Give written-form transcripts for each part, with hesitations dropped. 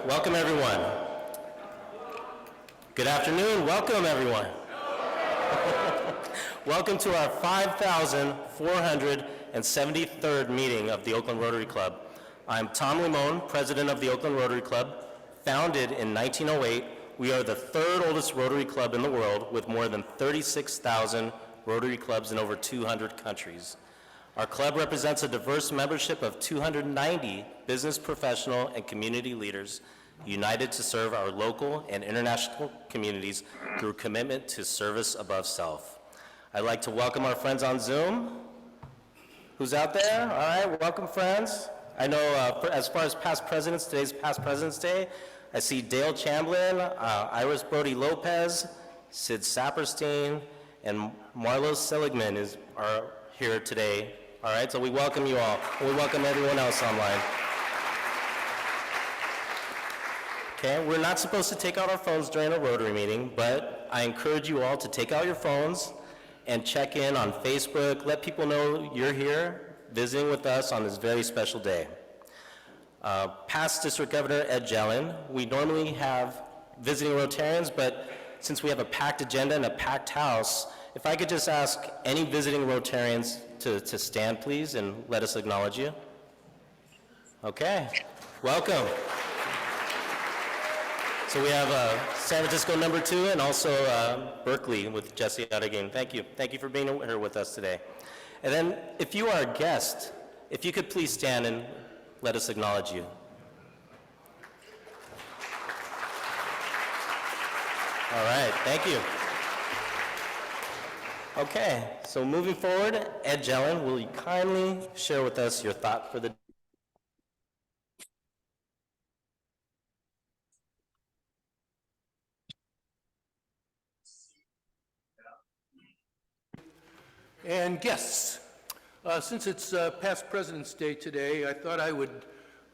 Welcome everyone. Good afternoon, welcome everyone. Welcome to our 5,473rd meeting of the Oakland Rotary Club. I'm Tom Limon, president of the Oakland Rotary Club. Founded in 1908, we are the third oldest Rotary Club in the world with more than 36,000 Rotary clubs in over 200 countries. Our club represents a diverse membership of 290 business, professional, and community leaders united to serve our local and international communities through commitment to service above self. I'd like to welcome our friends on Zoom. Who's out there? All right, welcome friends. I know as far as past presidents, today's past President's Day, I see Dale Chamblin, Iris Brody Lopez, Sid Saperstein, and Marlo Seligman are here today. All right, so we welcome you all, and we welcome everyone else online. Okay, we're not supposed to take out our phones during a Rotary meeting, but I encourage you all to take out your phones and check in on Facebook. Let people know you're here visiting with us on this very special day. Past District Governor Ed Jelen, we normally have visiting Rotarians, but since we have a packed agenda and a packed house, if I could just ask any visiting Rotarians to stand, please, and let us acknowledge you. Okay, welcome. So we have San Francisco #2 and also Berkeley with Jesse Odegain. Thank you. Thank you for being here with us today. And then if you are a guest, if you could please stand and let us acknowledge you. All right, thank you. Okay, so moving forward, Ed Jelen, will you kindly share with us your thought for the day? And guests, since it's past President's Day today, I thought I would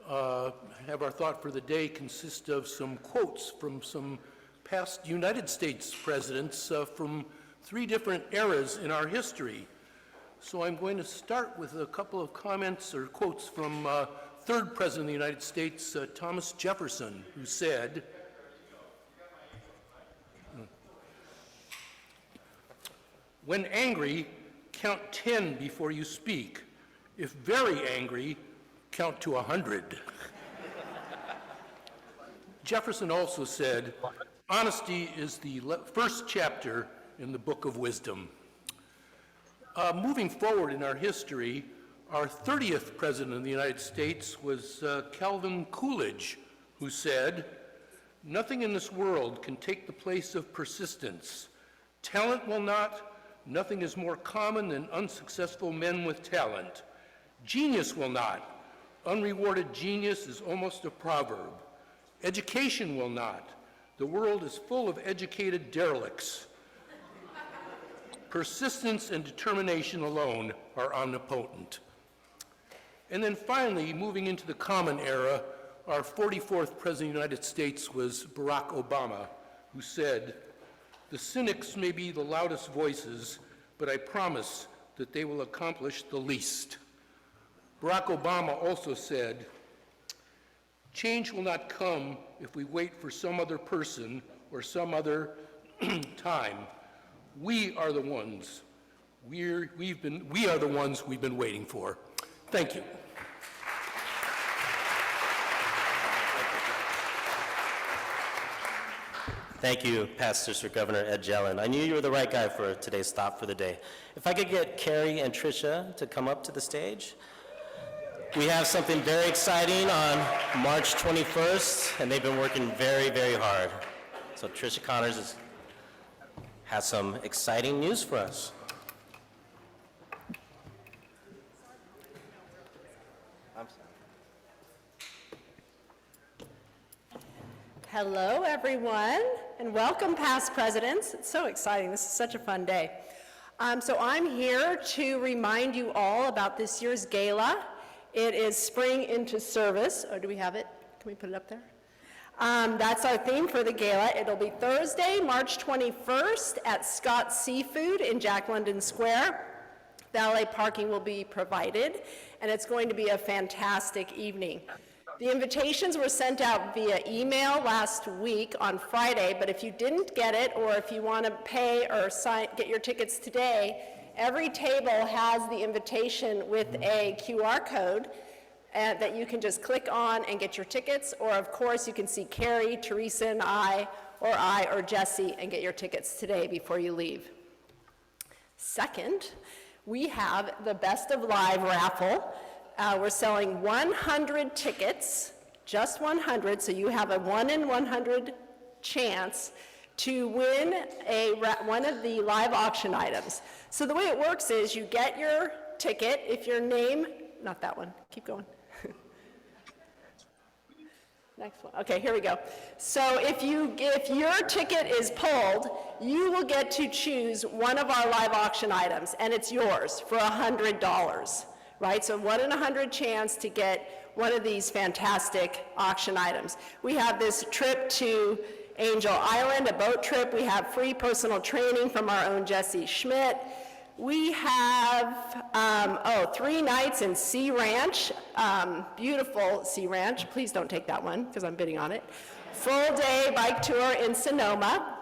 have our thought for the day consist of some quotes from some past United States presidents from 3 different eras in our history. So I'm going to start with a couple of comments or quotes from 3rd President of the United States, Thomas Jefferson, who said, "When angry, count 10 before you speak. If very angry, count to 100. Jefferson also said, "Honesty is the first chapter in the Book of Wisdom." Moving forward in our history, our 30th President of the United States was Calvin Coolidge, who said, "Nothing in this world can take the place of persistence. Talent will not. Nothing is more common than unsuccessful men with talent. Genius will not. Unrewarded genius is almost a proverb. Education will not. The world is full of educated derelicts. Persistence and determination alone are omnipotent." And then finally, moving into the common era, our 44th President of the United States was Barack Obama, who said, "The cynics may be the loudest voices, but I promise that they will accomplish the least." Barack Obama also said, "Change will not come if we wait for some other person or some other time. We are the ones we've been waiting for." Thank you. Thank you, past District Governor Ed Jelen. I knew you were the right guy for today's stop for the day. If I could get Carrie and Tricia to come up to the stage. We have something very exciting on March 21st, and they've been working very, very hard. So Tricia Connors has some exciting news for us. Hello, everyone, and welcome, past presidents. It's so exciting. This is such a fun day. So I'm here to remind you all about this year's gala. It is Spring into Service. Oh, do we have it? Can we put it up there? That's our theme for the gala. It'll be Thursday, March 21st at Scott's Seafood in Jack London Square. Valet parking will be provided, and it's going to be a fantastic evening. The invitations were sent out via email last week on Friday, but if you didn't get it, or if you want to pay or get your tickets today, every table has the invitation with a QR code that you can just click on and get your tickets, or of course you can see Carrie, Teresa, and I or Jesse and get your tickets today before you leave. Second, we have the Best of Live raffle. We're selling 100 tickets, just 100, so you have a 1 in 100 chance to win one of the live auction items. So the way it works is you get your ticket, if your name, not that one, keep going. Next one. Okay, here we go. So if your ticket is pulled, you will get to choose one of our live auction items, and it's yours for $100, right? So 1 in 100 chance to get one of these fantastic auction items. We have this trip to Angel Island, a boat trip. We have free personal training from our own Jesse Schmidt. We have, 3 nights in Sea Ranch, beautiful Sea Ranch. Please don't take that one, because I'm bidding on it. Full day bike tour in Sonoma,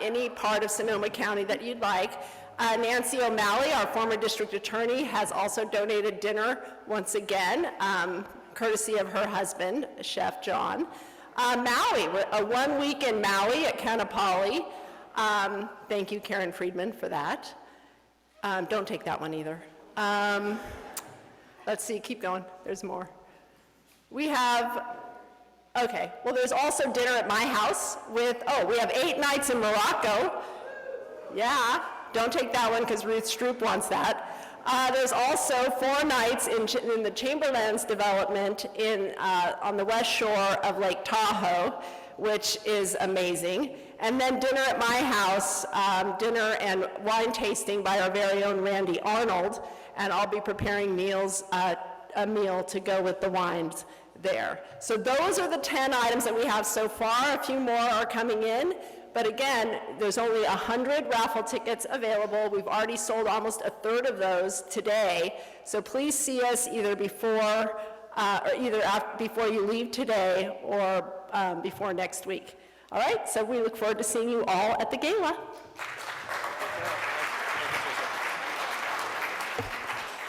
any part of Sonoma County that you'd like. Nancy O'Malley, our former district attorney, has also donated dinner once again, courtesy of her husband, Chef John. Maui, a 1 week in Maui at Kanapali. Thank you, Karen Friedman, for that. Don't take that one either. Let's see, keep going, there's more. We have, okay, well there's also dinner at my house with, we have 8 nights in Morocco. Yeah, don't take that one because Ruth Stroop wants that. There's also 4 nights in the Chamberlain's development on the west shore of Lake Tahoe, which is amazing. And then dinner at my house, dinner and wine tasting by our very own Randy Arnold, and I'll be preparing a meal to go with the wines there. So those are the 10 items that we have so far. A few more are coming in, but again, there's only 100 raffle tickets available. We've already sold almost a third of those today, so please see us either before you leave today or before next week. All right, so we look forward to seeing you all at the gala.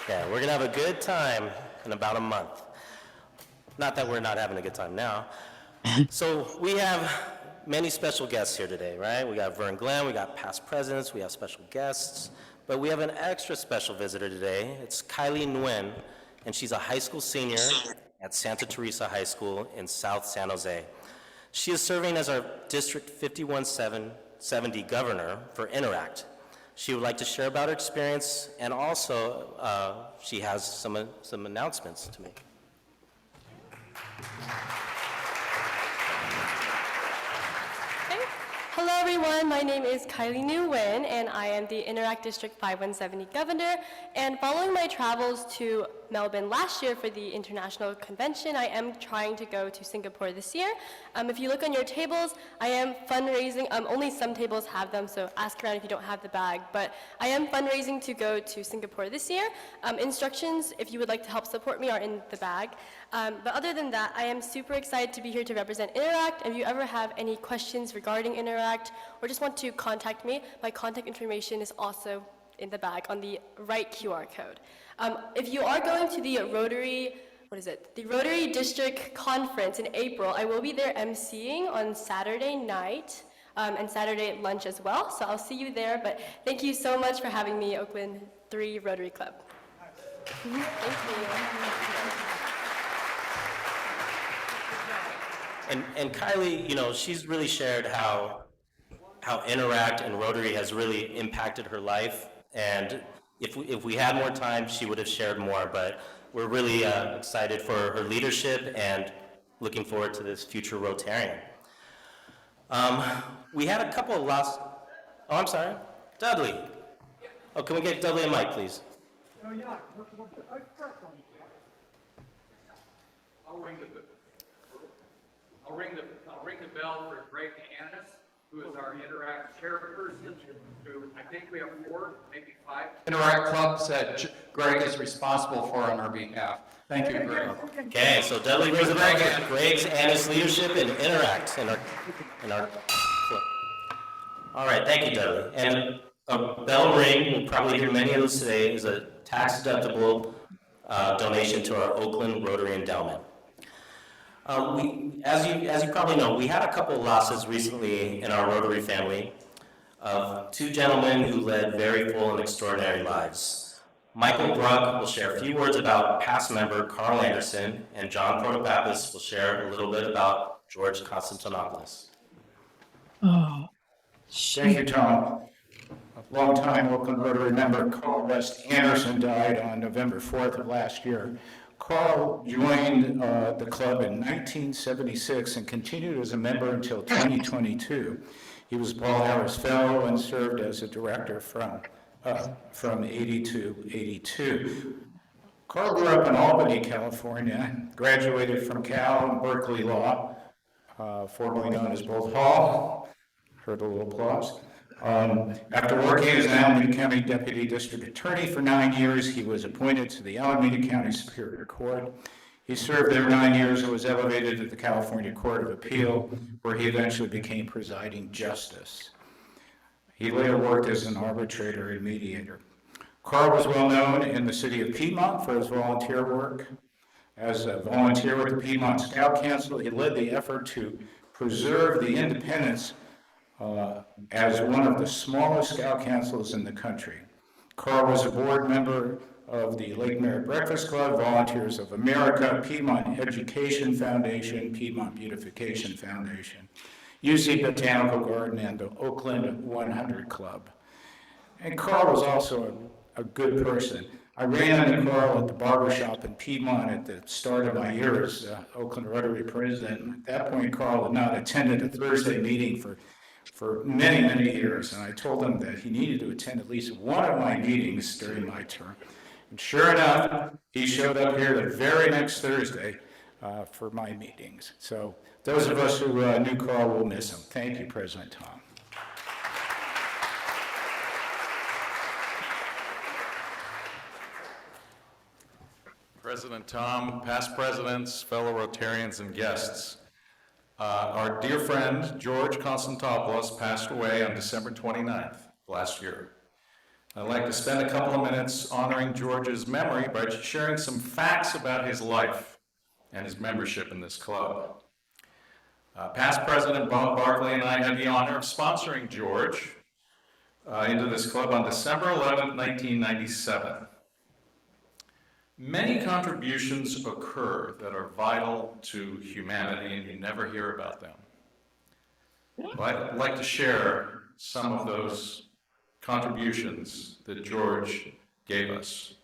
Yeah, we're gonna have a good time in about a month. Not that we're not having a good time now. So we have many special guests here today, right? We got Vern Glen, we got past presidents, we have special guests, but we have an extra special visitor today. It's Kylie Nguyen, and she's a high school senior at Santa Teresa High School in South San Jose. She is serving as our District 5170 governor for Interact. She would like to share about her experience, and also she has some announcements to make. Hello everyone, my name is Kylie Nguyen and I am the Interact District 5170 Governor, and following my travels to Melbourne last year for the International Convention, I am trying to go to Singapore this year. If you look on your tables, I am fundraising, only some tables have them, so ask around if you don't have the bag, but I am fundraising to go to Singapore this year. Instructions, if you would like to help support me, are in the bag. But other than that, I am super excited to be here to represent Interact. If you ever have any questions regarding Interact or just want to contact me, my contact information is also in the bag on the right QR code. If you are going to the Rotary, the Rotary District Conference in April, I will be there emceeing on Saturday night and Saturday at lunch as well, so I'll see you there, but thank you so much for having me, Oakland 3 Rotary Club. Thank you. And Kylie, you know, she's really shared how Interact and Rotary has really impacted her life, and if we had more time, she would have shared more, but we're really excited for her leadership and looking forward to this future Rotarian. We had a couple of I'm sorry, Dudley. Oh, can we get Dudley a mic, please? Oh, yeah. I'll ring the bell for Greg Annis. who is our Interact chairperson. I think we have 4, maybe 5 Interact clubs that Greg is responsible for on our behalf. Thank you, Greg. Okay, so Dudley Roosevelt for Greg's and his leadership in Interact in our club. All right, thank you, Dudley. And a bell ring, we'll probably hear many of those today, is a tax-deductible donation to our Oakland Rotary Endowment. As you probably know, we had a couple of losses recently in our Rotary family of 2 gentlemen who led very full and extraordinary lives. Michael Bruck will share a few words about past member Carl Anderson, and John Protopappas will share a little bit about George Constantinopoulos. Thank you, Tom. A longtime Oakland Rotary member, Carl West Anderson, died on November 4th of last year. Carl joined the club in 1976 and continued as a member until 2022. He was Paul Harris Fellow and served as a director from 80 to 82. Carl grew up in Albany, California, graduated from Cal and Berkeley Law, formerly known as Bolt Hall. Heard a little applause. After working as an Alameda County Deputy District Attorney for 9 years, he was appointed to the Alameda County Superior Court. He served there 9 years and was elevated to the California Court of Appeal, where he eventually became presiding justice. He later worked as an arbitrator and mediator. Carl was well known in the city of Piedmont for his volunteer work. As a volunteer with the Piedmont Scout Council, he led the effort to preserve the independence as one of the smallest scout councils in the country. Carl was a board member of the Lake Merritt Breakfast Club, Volunteers of America, Piedmont Education Foundation, Piedmont Beautification Foundation, UC Botanical Garden, and the Oakland 100 Club. And Carl was also a good person. I ran into Carl at the barbershop in Piedmont at the start of my year as Oakland Rotary president. At that point, Carl had not attended a Thursday meeting for many, many years, and I told him that he needed to attend at least one of my meetings during my term. And sure enough, he showed up here the very next Thursday for my meetings. So those of us who knew Carl will miss him. Thank you, President Tom. President Tom, past presidents, fellow Rotarians, and guests. Our dear friend, George Constantopoulos, passed away on December 29th last year. I'd like to spend a couple of minutes honoring George's memory by sharing some facts about his life and his membership in this club. Past President Bob Barkley and I had the honor of sponsoring George into this club on December 11th, 1997. Many contributions occur that are vital to humanity, and you never hear about them. Well, I'd like to share some of those contributions that George gave us.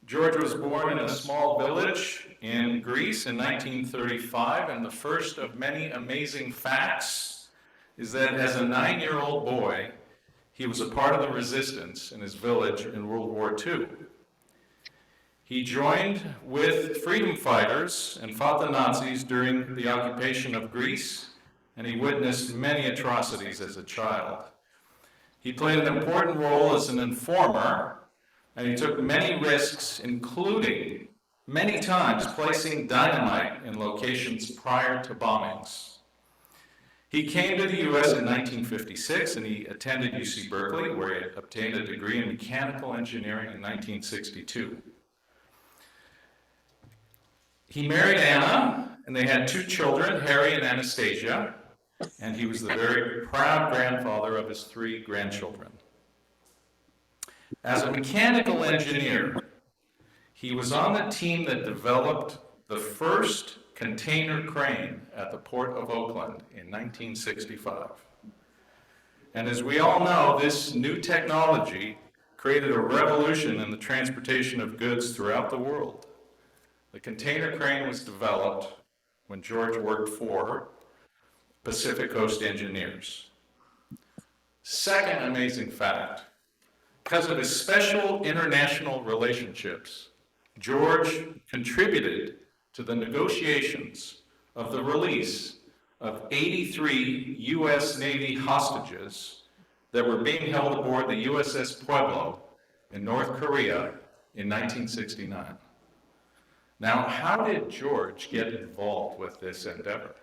George was born in a small village in Greece in 1935, and the first of many amazing facts is that as a 9-year-old boy, he was a part of the resistance in his village in World War II. He joined with freedom fighters and fought the Nazis during the occupation of Greece, and he witnessed many atrocities as a child. He played an important role as an informer, and he took many risks, including many times placing dynamite in locations prior to bombings. He came to the U.S. in 1956, and he attended UC Berkeley, where he obtained a degree in mechanical engineering in 1962. He married Anna, and they had 2 children, Harry and Anastasia, and he was the very proud grandfather of his 3 grandchildren. As a mechanical engineer, he was on the team that developed the first container crane at the Port of Oakland in 1965. And as we all know, this new technology created a revolution in the transportation of goods throughout the world. The container crane was developed when George worked for Pacific Coast Engineers. Second amazing fact, because of his special international relationships, George contributed to the negotiations of the release of 83 U.S. Navy hostages that were being held aboard the USS Pueblo in North Korea in 1969. Now, how did George get involved with this endeavor?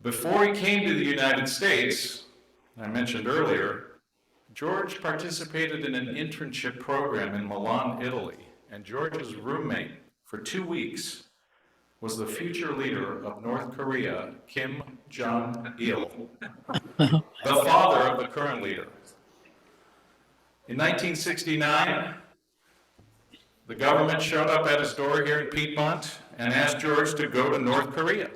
Before he came to the United States, I mentioned earlier, George participated in an internship program in Milan, Italy, and George's roommate for 2 weeks was the future leader of North Korea, Kim Jong-il, the father of the current leader. In 1969, the government showed up at his door here in Piedmont and asked George to go to North Korea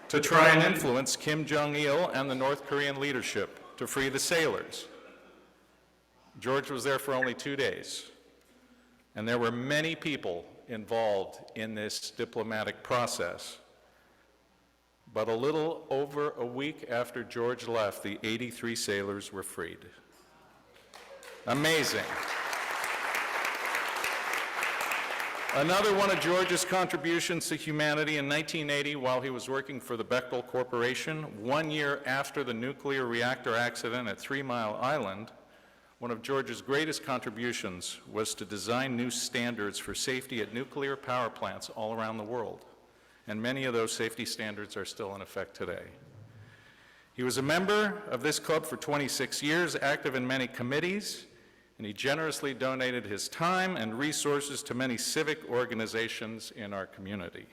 to try and influence Kim Jong-il and the North Korean leadership to free the sailors. George was there for only 2 days, and there were many people involved in this diplomatic process. But a little over a week after George left, the 83 sailors were freed. Amazing. Another one of George's contributions to humanity in 1980, while he was working for the Bechtel Corporation, 1 year after the nuclear reactor accident at 3 Mile Island, one of George's greatest contributions was to design new standards for safety at nuclear power plants all around the world. And many of those safety standards are still in effect today. He was a member of this club for 26 years, active in many committees, and he generously donated his time and resources to many civic organizations in our community.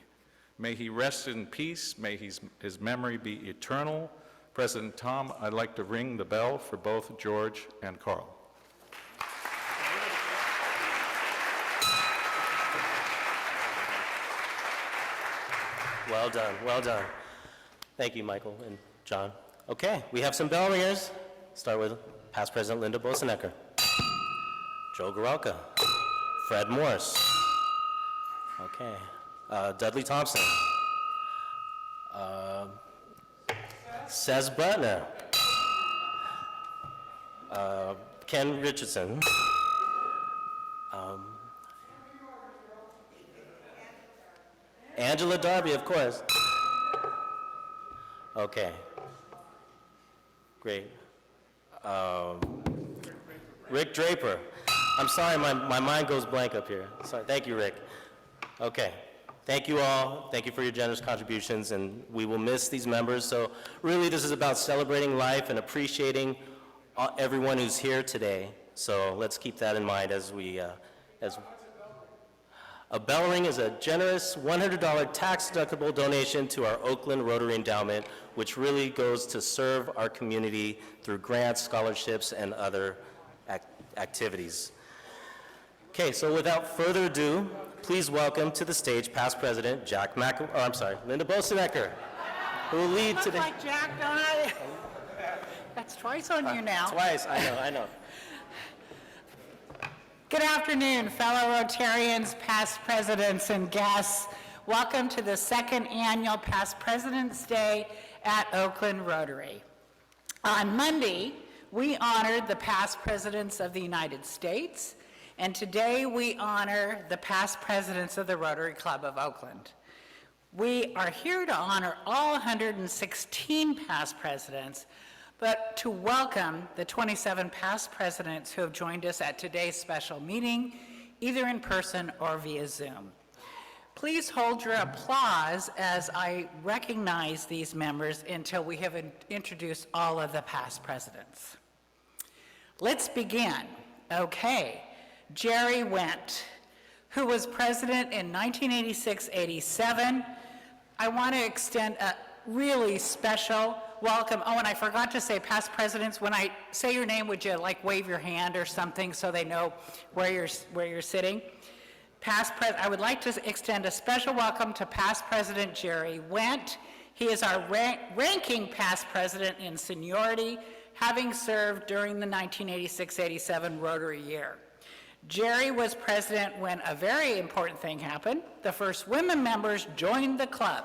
May he rest in peace. May his memory be eternal. President Tom, I'd like to ring the bell for both George and Carl. Well done, well done. Thank you, Michael and John. Okay, we have some bell ringers. Start with past President Linda Bosenecker, Joe Goralka, Fred Morse, okay, Dudley Thompson, Sez Butner, Ken Richardson, Angela Darby, of course. Okay, great. Rick Draper. I'm sorry, my mind goes blank up here. Sorry, thank you, Rick. Okay, thank you all. Thank you for your generous contributions, and we will miss these members. So really, this is about celebrating life and appreciating everyone who's here today. So let's keep that in mind as we, a bell ring is a generous $100 tax-deductible donation to our Oakland Rotary Endowment, which really goes to serve our community through grants, scholarships, and other activities. Okay, so without further ado, please welcome to the stage past President Linda Bosenecker, who will lead today. Looks like Jack, don't I? That's twice on you now. Twice, I know. Good afternoon, fellow Rotarians, past presidents, and guests. Welcome to the second annual Past President's Day at Oakland Rotary. On Monday, we honored the past presidents of the United States, and today we honor the past presidents of the Rotary Club of Oakland. We are here to honor all 116 past presidents, but to welcome the 27 past presidents who have joined us at today's special meeting, either in person or via Zoom. Please hold your applause as I recognize these members until we have introduced all of the past presidents. Let's begin. Okay, Jerry Wendt, who was president in 1986-87. I want to extend a really special welcome. Oh, and I forgot to say, past presidents, when I say your name, would you like wave your hand or something so they know where you're sitting? I would like to extend a special welcome to past President Jerry Wendt. He is our ranking past president in seniority, having served during the 1986-87 Rotary year. Jerry was president when a very important thing happened. The first women members joined the club.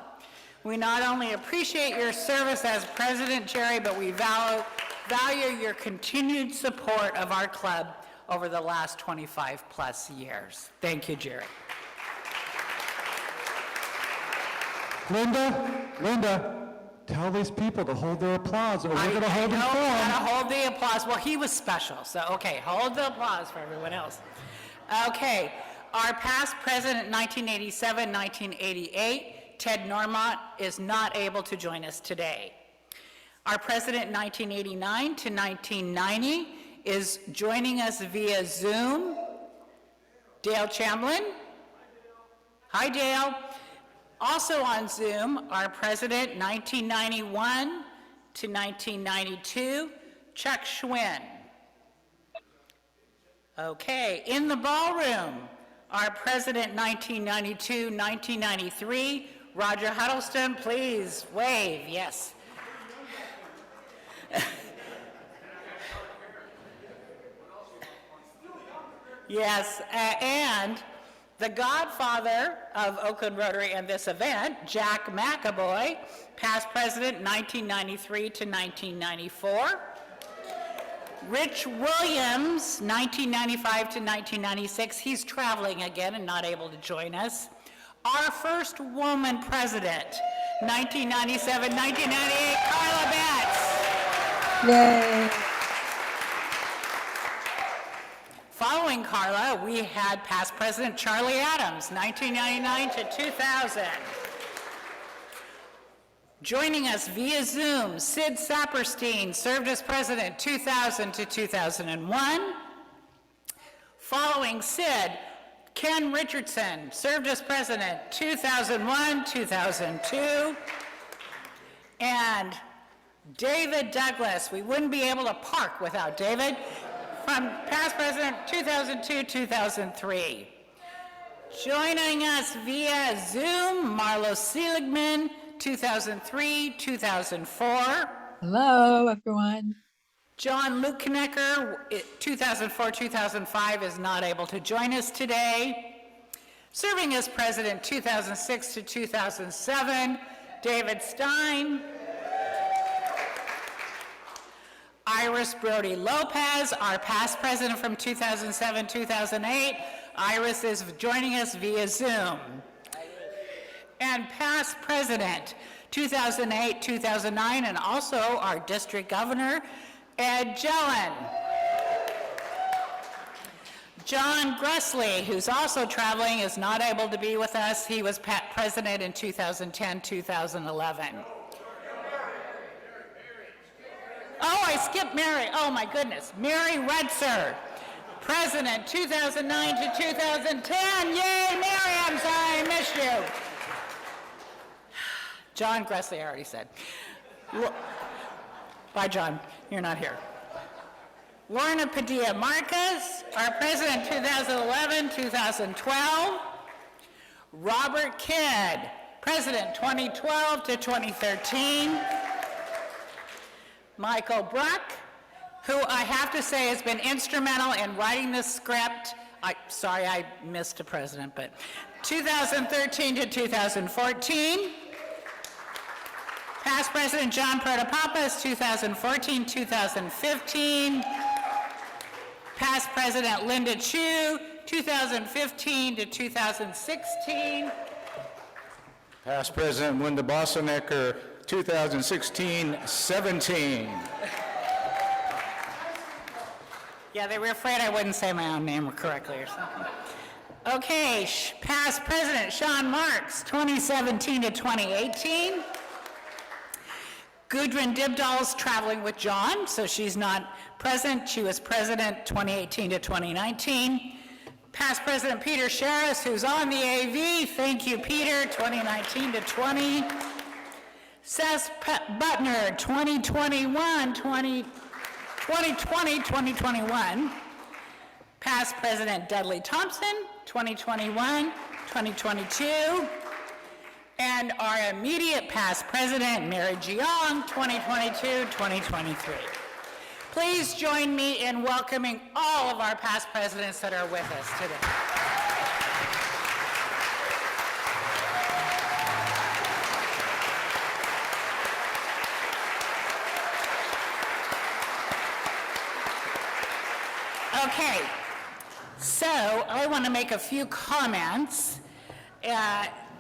We not only appreciate your service as president, Jerry, but we value your continued support of our club over the last 25 plus years. Thank you, Jerry. Linda, tell these people to hold their applause, or we're going to hold them No, for gotta 'em. hold the applause. Well, he was special, so, okay, hold the applause for everyone else. Okay, our past president, 1987, 1988, Ted Normant, is not able to join us today. Our president, 1989 to 1990, is joining us via Zoom. Dale Chamblin. Hi, Dale. Also on Zoom, our president, 1991 to 1992, Chuck Schwinn. Okay, in the ballroom, our president, 1992, 1993, Roger Huddleston, please wave, yes. Yes, and the godfather of Oakland Rotary and this event, Jack McAvoy, past president 1993 to 1994. Rich Williams, 1995 to 1996. He's traveling again and not able to join us. Our first woman president, 1997, 1998, Carla Betts. Yay. Following Carla, we had past President Charlie Adams, 1999 to 2000. Joining us via Zoom, Sid Saperstein, served as president 2000 to 2001. Following Sid, Ken Richardson, served as president 2001, 2002. And David Douglas, we wouldn't be able to park without David, from past president 2002, 2003. Joining us via Zoom, Marlo Seligman, 2003, 2004. Hello, everyone. John Lukenecker, 2004, 2005, is not able to join us today. Serving as president 2006 to 2007, David Stein. Iris Brody Lopez, our past president from 2007, 2008. Iris is joining us via Zoom. And past president, 2008, 2009, and also our district governor, Ed Gellin. John Gressley, who's also traveling, is not able to be with us. He was president in 2010, 2011. Oh, I skipped Mary. Oh, my goodness. Mary Rutzer, president 2009 to 2010. Yay, Mary, I'm sorry I missed you. John Gressley, I already said. Bye, John. You're not here. Lorna Padilla Marcus, our president 2011, 2012. Robert Kidd, president 2012 to 2013. Michael Bruck, who I have to say has been instrumental in writing this script. Sorry, I missed a president, but 2013 to 2014. Past President John Protopappas, 2014, 2015. Past President Linda Chu, 2015 to 2016. Past President Linda Bossenecker, 2016-17. Yeah, they were afraid I wouldn't say my own name correctly or something. Okay, past President Sean Marks, 2017 to 2018. Gudrun Dibdahl's traveling with John, so she's not present. She was president 2018 to 2019. Past President Peter Sharris, who's on the AV. Thank you, Peter, 2019 to 20. Seth Butner, 2021, 2020, 2021. Past President Dudley Thompson, 2021, 2022. And our immediate past president, Mary Jiang, 2022, 2023. Please join me in welcoming all of our past presidents that are with us today. Okay, so I want to make a few comments.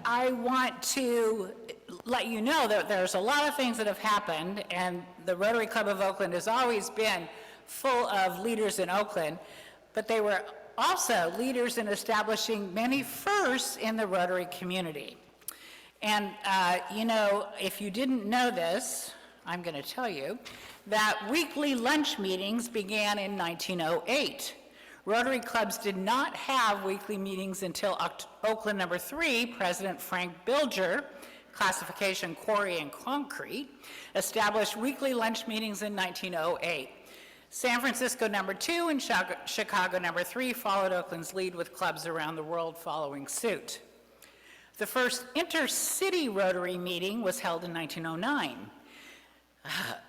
I want to let you know that there's a lot of things that have happened, and the Rotary Club of Oakland has always been full of leaders in Oakland, but they were also leaders in establishing many firsts in the Rotary community. And, you know, if you didn't know this, I'm going to tell you, that weekly lunch meetings began in 1908. Rotary clubs did not have weekly meetings until Oakland number 3, President Frank Bilger, classification quarry and concrete, established weekly lunch meetings in 1908. San Francisco number 2 and Chicago number 3 followed Oakland's lead, with clubs around the world following suit. The first intercity Rotary meeting was held in 1909.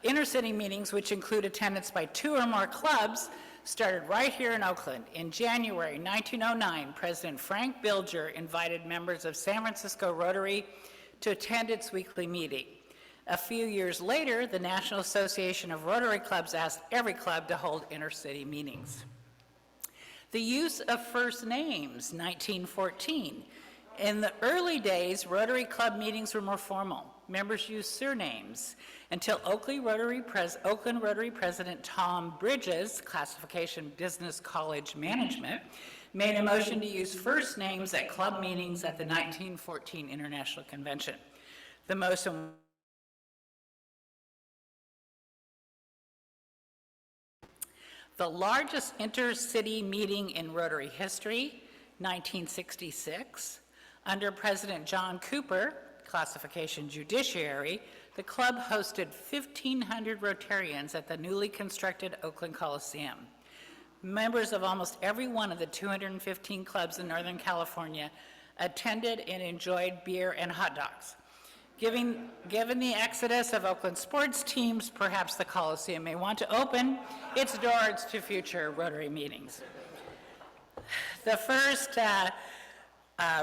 Intercity meetings, which include attendance by 2 or more clubs, started right here in Oakland. In January 1909, President Frank Bilger invited members of San Francisco Rotary to attend its weekly meeting. A few years later, the National Association of Rotary Clubs asked every club to hold intercity meetings. The use of first names, 1914. In the early days, Rotary Club meetings were more formal. Members used surnames until Oakland Rotary President Tom Bridges, classification Business College Management, made a motion to use first names at club meetings at the 1914 International Convention. The motion the largest intercity meeting in Rotary history, 1966. Under President John Cooper, classification Judiciary, the club hosted 1,500 Rotarians at the newly constructed Oakland Coliseum. Members of almost every one of the 215 clubs in Northern California attended and enjoyed beer and hot dogs. Given the exodus of Oakland sports teams, perhaps the Coliseum may want to open its doors to future Rotary meetings. The first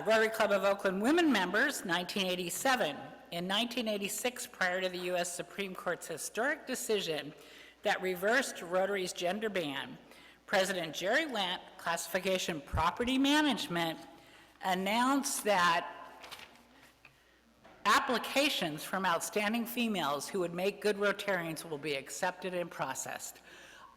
Rotary Club of Oakland women members, 1987. In 1986, prior to the U.S. Supreme Court's historic decision that reversed Rotary's gender ban, President Jerry Wendt, classification property management, announced that applications from outstanding females who would make good Rotarians will be accepted and processed.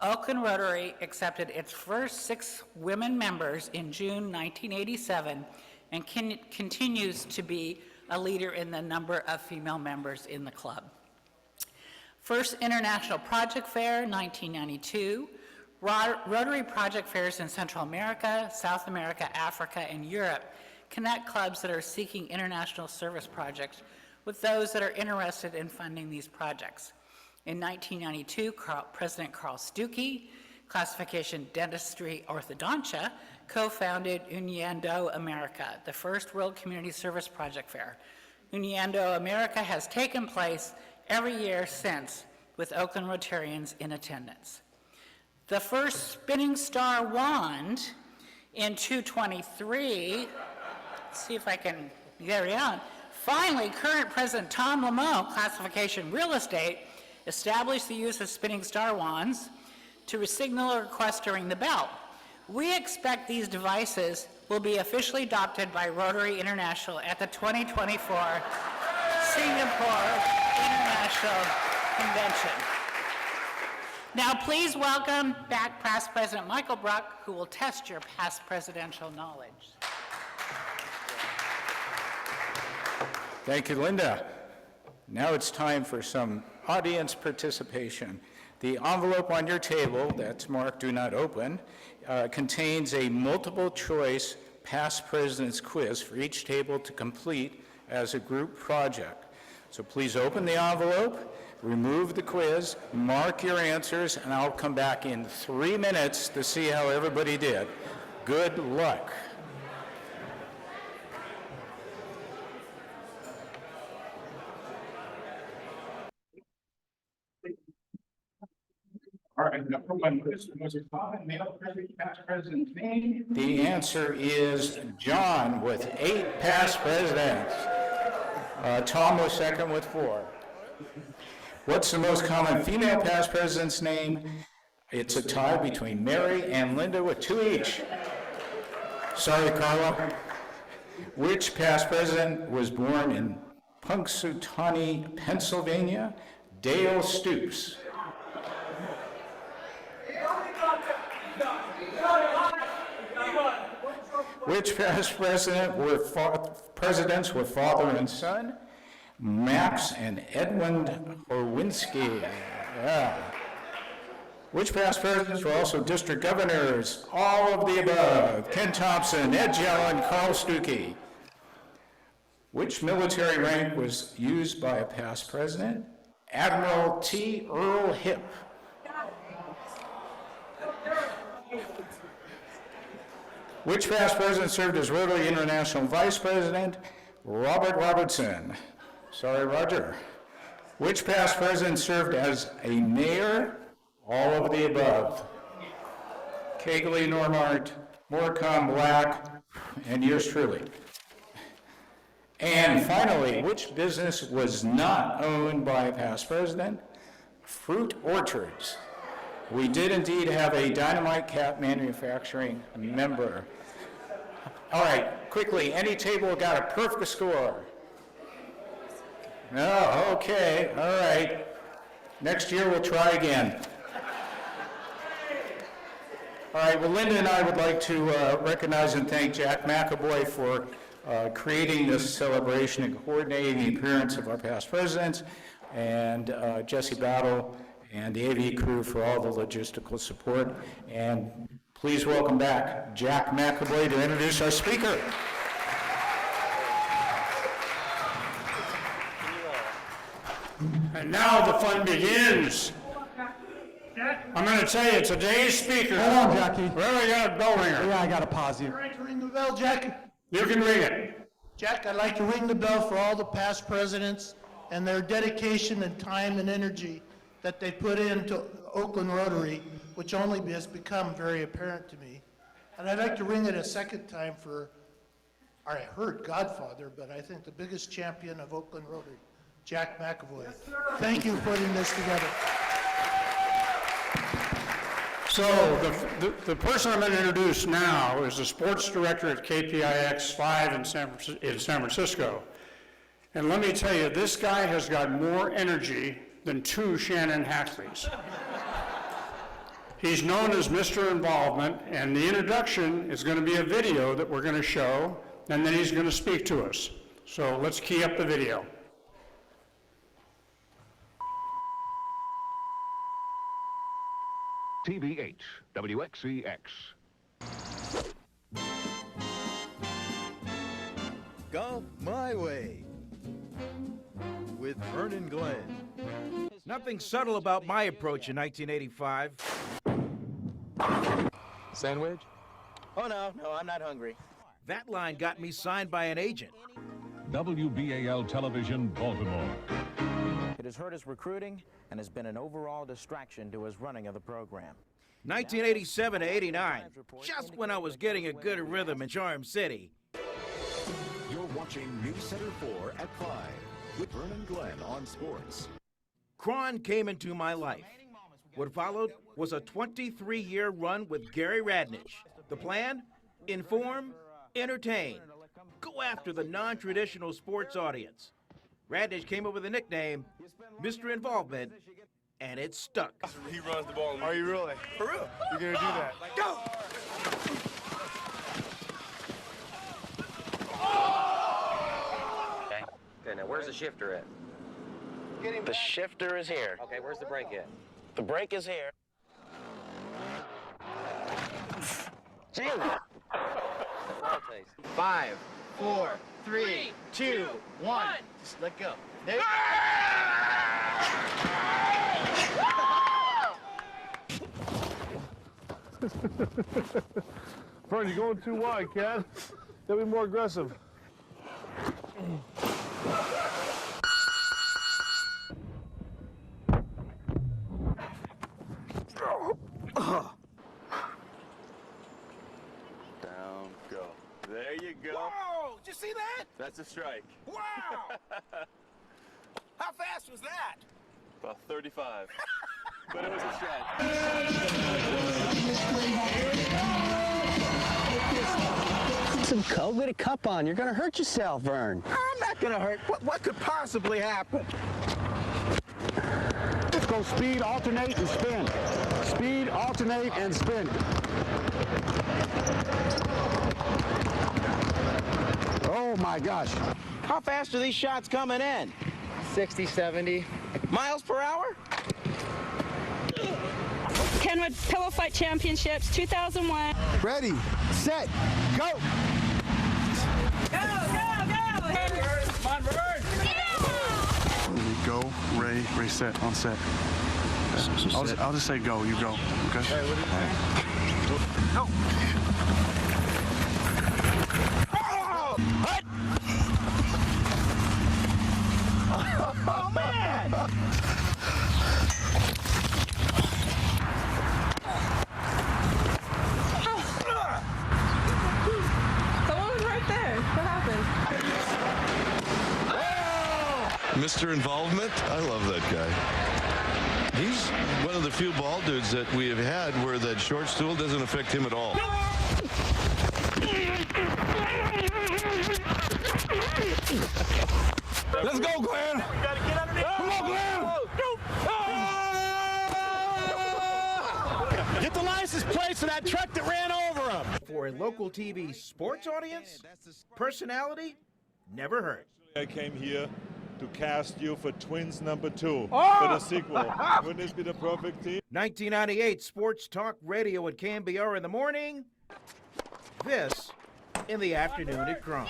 Oakland Rotary accepted its first 6 women members in June 1987 and continues to be a leader in the number of female members in the club. First International Project Fair, 1992. Rotary project fairs in Central America, South America, Africa, and Europe connect clubs that are seeking international service projects with those that are interested in funding these projects. In 1992, President Carl Stuckey, classification dentistry orthodontia, co-founded Uniendo America, the first World Community Service Project Fair. Uniendo America has taken place every year since, with Oakland Rotarians in attendance. The first spinning star wand in 223, let's see if I can carry on. Finally, current President Tom Lamont, classification real estate, established the use of spinning star wands to signal a request to ring the bell. We expect these devices will be officially adopted by Rotary International at the 2024 Singapore International Convention. Now please welcome back past President Michael Bruck, who will test your past presidential knowledge. Thank you, Linda. Now it's time for some audience participation. The envelope on your table, that's marked "Do Not Open," contains a multiple choice past presidents quiz for each table to complete as a group project. So please open the envelope, remove the quiz, mark your answers, and I'll come back in 3 minutes to see how everybody did. Good luck. All right, number one, was a common male past president's name? The answer is John, with 8 past presidents. Tom was second with 4. What's the most common female past president's name? It's a tie between Mary and Linda with 2 each. Sorry, Carla. Which past president was born in Punxsutawney, Pennsylvania, Dale Stoops. Which past presidents were father and son? Max and Edmund Orwinski. Yeah. Which past presidents were also district governors? All of the above. Ken Thompson, Ed Jelen, Carl Stuckey. Which military rank was used by a past president? Admiral T. Earl Hipp. Which past president served as Rotary International Vice President? Robert Robertson. Sorry, Roger. Which past president served as a mayor? All of the above. Kegley, Normart, Morecambe, Black, and yours truly. And finally, which business was not owned by a past president? Fruit orchards. We did indeed have a Dynamite Cat Manufacturing member. All right, quickly, any table got a perfect score? No, okay, all right. Next year we'll try again. All right, well, Linda and I would like to recognize and thank Jack McAvoy for creating this celebration and coordinating the appearance of our past presidents, and Jesse Battle and the AV crew for all the logistical support. And please welcome back Jack McAvoy to introduce our speaker. And now the fun begins. I'm going to tell you, today's speaker. Hold on, Jackie. Really got a bell ringer. Yeah, I got to pause you. All right, to ring the bell, Jack. You can ring it. Jack, I'd like to ring the bell for all the past presidents and their dedication and time and energy that they put into Oakland Rotary, which only has become very apparent to me. And I'd like to ring it a second time for, I heard Godfather, but I think the biggest champion of Oakland Rotary, Jack McAvoy. Yes, thank you for putting this together. So the person I'm going to introduce now is the sports director at KPIX 5 in San Francisco. And let me tell you, this guy has got more energy than 2 Shannon Hackleys. He's known as Mr. Involvement, and the introduction is going to be a video that we're going to show, and then he's going to speak to us. So let's key up the video. TBH, WXEX. Golf My Way with Vern Glen. Nothing subtle about my approach in 1985. Sandwich? Oh, no, I'm not hungry. That line got me signed by an agent. WBAL Television, Baltimore. It has hurt his recruiting and has been an overall distraction to his running of the program. 1987 to 89, just when I was getting a good rhythm in Charm City. You're watching News Center 4 at 5 with Vern Glen on sports. Cron came into my life. What followed was a 23-year run with Gary Radnich. The plan? Inform, entertain, go after the non-traditional sports audience. Radnich came up with a nickname, Mr. Involvement, and it stuck. He runs the ball. Are you really? For real? You're going to do that? Go! Okay, now where's the shifter at? The shifter is here. Okay, where's the brake at? The brake is here. Jim! 5, 4, 3, 2, 1. Just let go. There you Vern, you're going too wide, Cat. Gotta be more aggressive. Down, go. There you go. Whoa! Did you see that? That's a strike. Wow! How fast was that? About 35. But it was a strike. some Coke with a cup on. You're gonna hurt yourself, Vern. I'm not gonna hurt. What could possibly happen? Let's go speed, alternate, and spin. Speed, alternate, and spin. Oh my gosh. How fast are these shots coming in? 60, 70. Miles per hour? Kenwood Pillow Fight Championships 2001. Ready, set, go! Go, go, go! Come on, Vern! Go, Ray set, on set. I'll just say go, you go, okay? Go! Oh, man! Someone was right there. What happened? Mr. Involvement, I love that guy. He's one of the few ball dudes that we have had where that short stool doesn't affect him at all. Let's go, Glenn! We gotta get underneath. Come on, Glenn! Get the license plates of that truck that ran over him! For a local TV sports audience, personality never hurt. I came here to cast you for Twins #2 Oh! for the sequel. Wouldn't it be the perfect team? 1998 Sports Talk Radio at KMBR in the morning. This in the afternoon at Cron.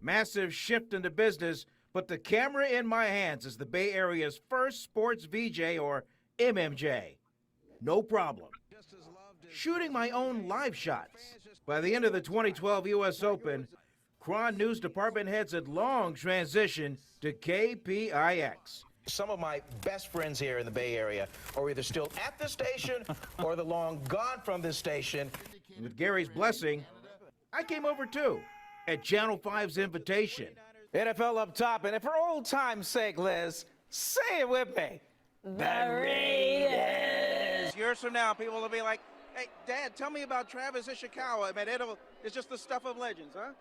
Massive shift into business, but the camera in my hands is the Bay Area's first sports VJ, or MMJ. No problem. Shooting my own live shots. By the end of the 2012 U.S. Open, Cron News Department heads had long transitioned to KPIX. Some of my best friends here in the Bay Area are either still at the station or they're long gone from this station. With Gary's blessing, I came over too, at Channel 5's invitation. NFL up top, and for old time's sake, Liz, say it with me. The Raiders! Years from now, people will be like, hey, Dad, tell me about Travis Ishikawa. I mean, it's just the stuff of legends, huh?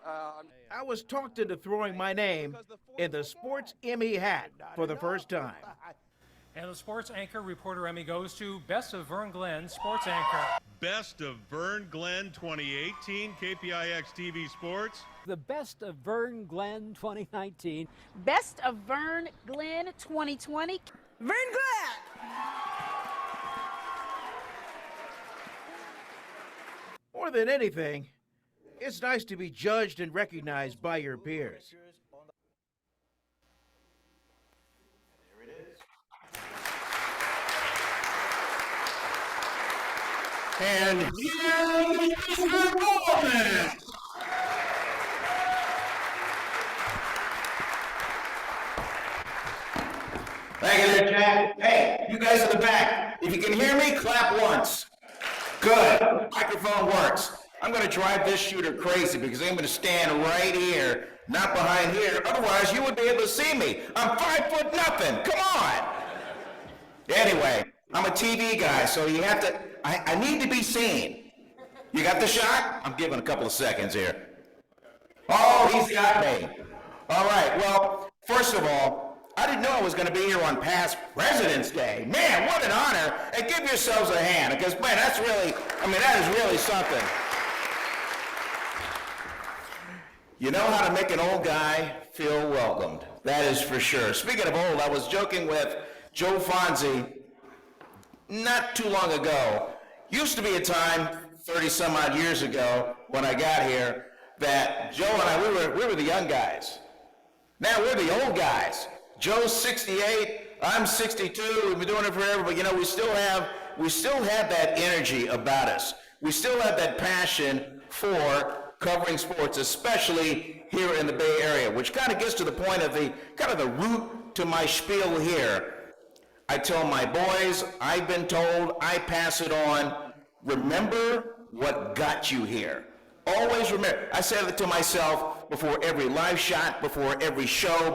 I was talked into throwing my name in the Sports Emmy hat for the first time. And the Sports Anchor Reporter Emmy goes to Best of Vern Glen, Sports Anchor. Best of Vern Glen 2018, KPIX TV Sports. The Best of Vern Glen 2019. Best of Vern Glen 2020. Vern Glen! More than anything, it's nice to be judged and recognized by your peers. And here is the moment. Thank you there, Jack. Hey, you guys in the back, if you can hear me, clap once. Good. Microphone works. I'm going to drive this shooter crazy because I'm going to stand right here, not behind here. Otherwise, you wouldn't be able to see me. I'm 5'0". Come on. Anyway, I'm a TV guy, so you have to, I need to be seen. You got the shot? I'm giving a couple of seconds here. Oh, he's got me. All right, well, first of all, I didn't know I was going to be here on past President's Day. Man, what an honor. And give yourselves a hand, because, man, that's really, that is really something. You know how to make an old guy feel welcomed. That is for sure. Speaking of old, I was joking with Joe Fonzie not too long ago. Used to be a time, 30-some-odd years ago, when I got here, that Joe and I, we were the young guys. Now we're the old guys. Joe's 68, I'm 62, we've been doing it forever, but we still have that energy about us. We still have that passion for covering sports, especially here in the Bay Area, which kind of gets to the point of the root to my spiel here. I tell my boys, I've been told, I pass it on, remember what got you here. Always remember. I said it to myself before every live shot, before every show,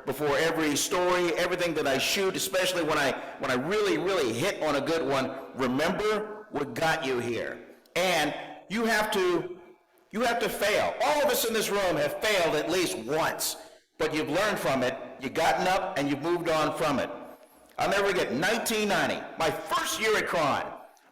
before every story, everything that I shoot, especially when I really hit on a good one. Remember what got you here. And you have to You have to fail. All of us in this room have failed at least once, but you've learned from it, you've gotten up, and you've moved on from it. I'll never forget 1990, my first year at Cron.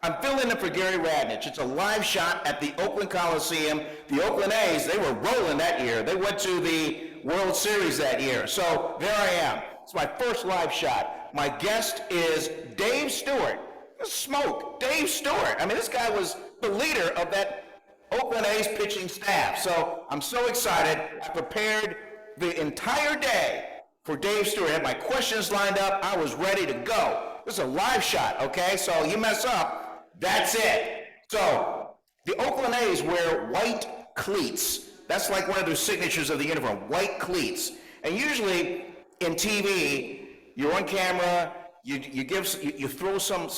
I'm filling in for Gary Radnich. It's a live shot at the Oakland Coliseum. The Oakland A's, they were rolling that year. They went to the World Series that year. So there I am. It's my first live shot. My guest is Dave Stewart. Smoke, Dave Stewart. I mean, this guy was the leader of that Oakland A's pitching staff. So I'm so excited. I prepared the entire day for Dave Stewart. I had my questions lined up. I was ready to go. This is a live shot, okay? So you mess up, that's it. So the Oakland A's wear white cleats. That's like one of their signatures of the uniform, white cleats. And usually in TV, you're on camera, you throw some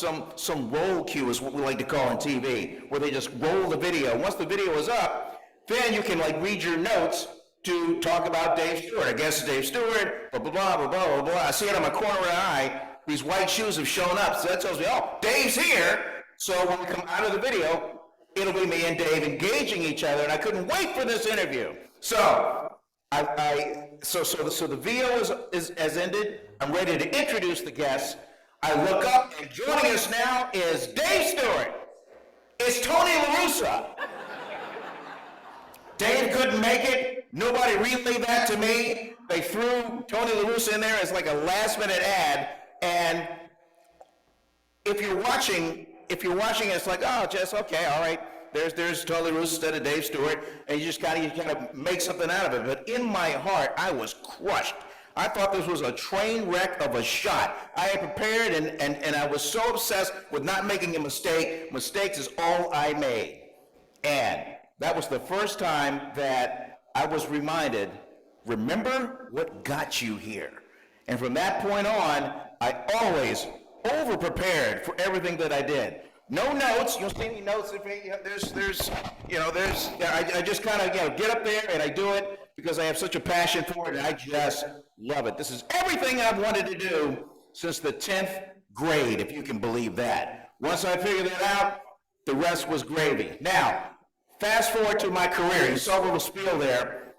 roll cue is what we like to call on TV, where they just roll the video. Once the video is up, then you can like read your notes to talk about Dave Stewart. I guess Dave Stewart, blah, blah, blah, blah, blah, blah. I see it on my corner of the eye. These white shoes have shown up, so that tells me, oh, Dave's here. So when we come out of the video, it'll be me and Dave engaging each other, and I couldn't wait for this interview. So so the video has ended. I'm ready to introduce the guests. I look up, and joining us now is Dave Stewart. It's Tony La Russa. Dave couldn't make it. Nobody relayed that to me. They threw Tony La Russa in there as like a last-minute ad. And if you're watching, it's like, oh, Jess, okay, all right. There's Tony La Russa instead of Dave Stewart, and you kind of make something out of it. But in my heart, I was crushed. I thought this was a train wreck of a shot. I had prepared, and I was so obsessed with not making a mistake. Mistakes is all I made. And that was the first time that I was reminded, remember what got you here. And from that point on, I always over-prepared for everything that I did. No notes. You'll see any notes. I just kind of get up there and I do it because I have such a passion for it and I just love it. This is everything I've wanted to do since the 10th grade, if you can believe that. Once I figured that out, the rest was gravy. Now, fast forward to my career. You saw a little spiel there.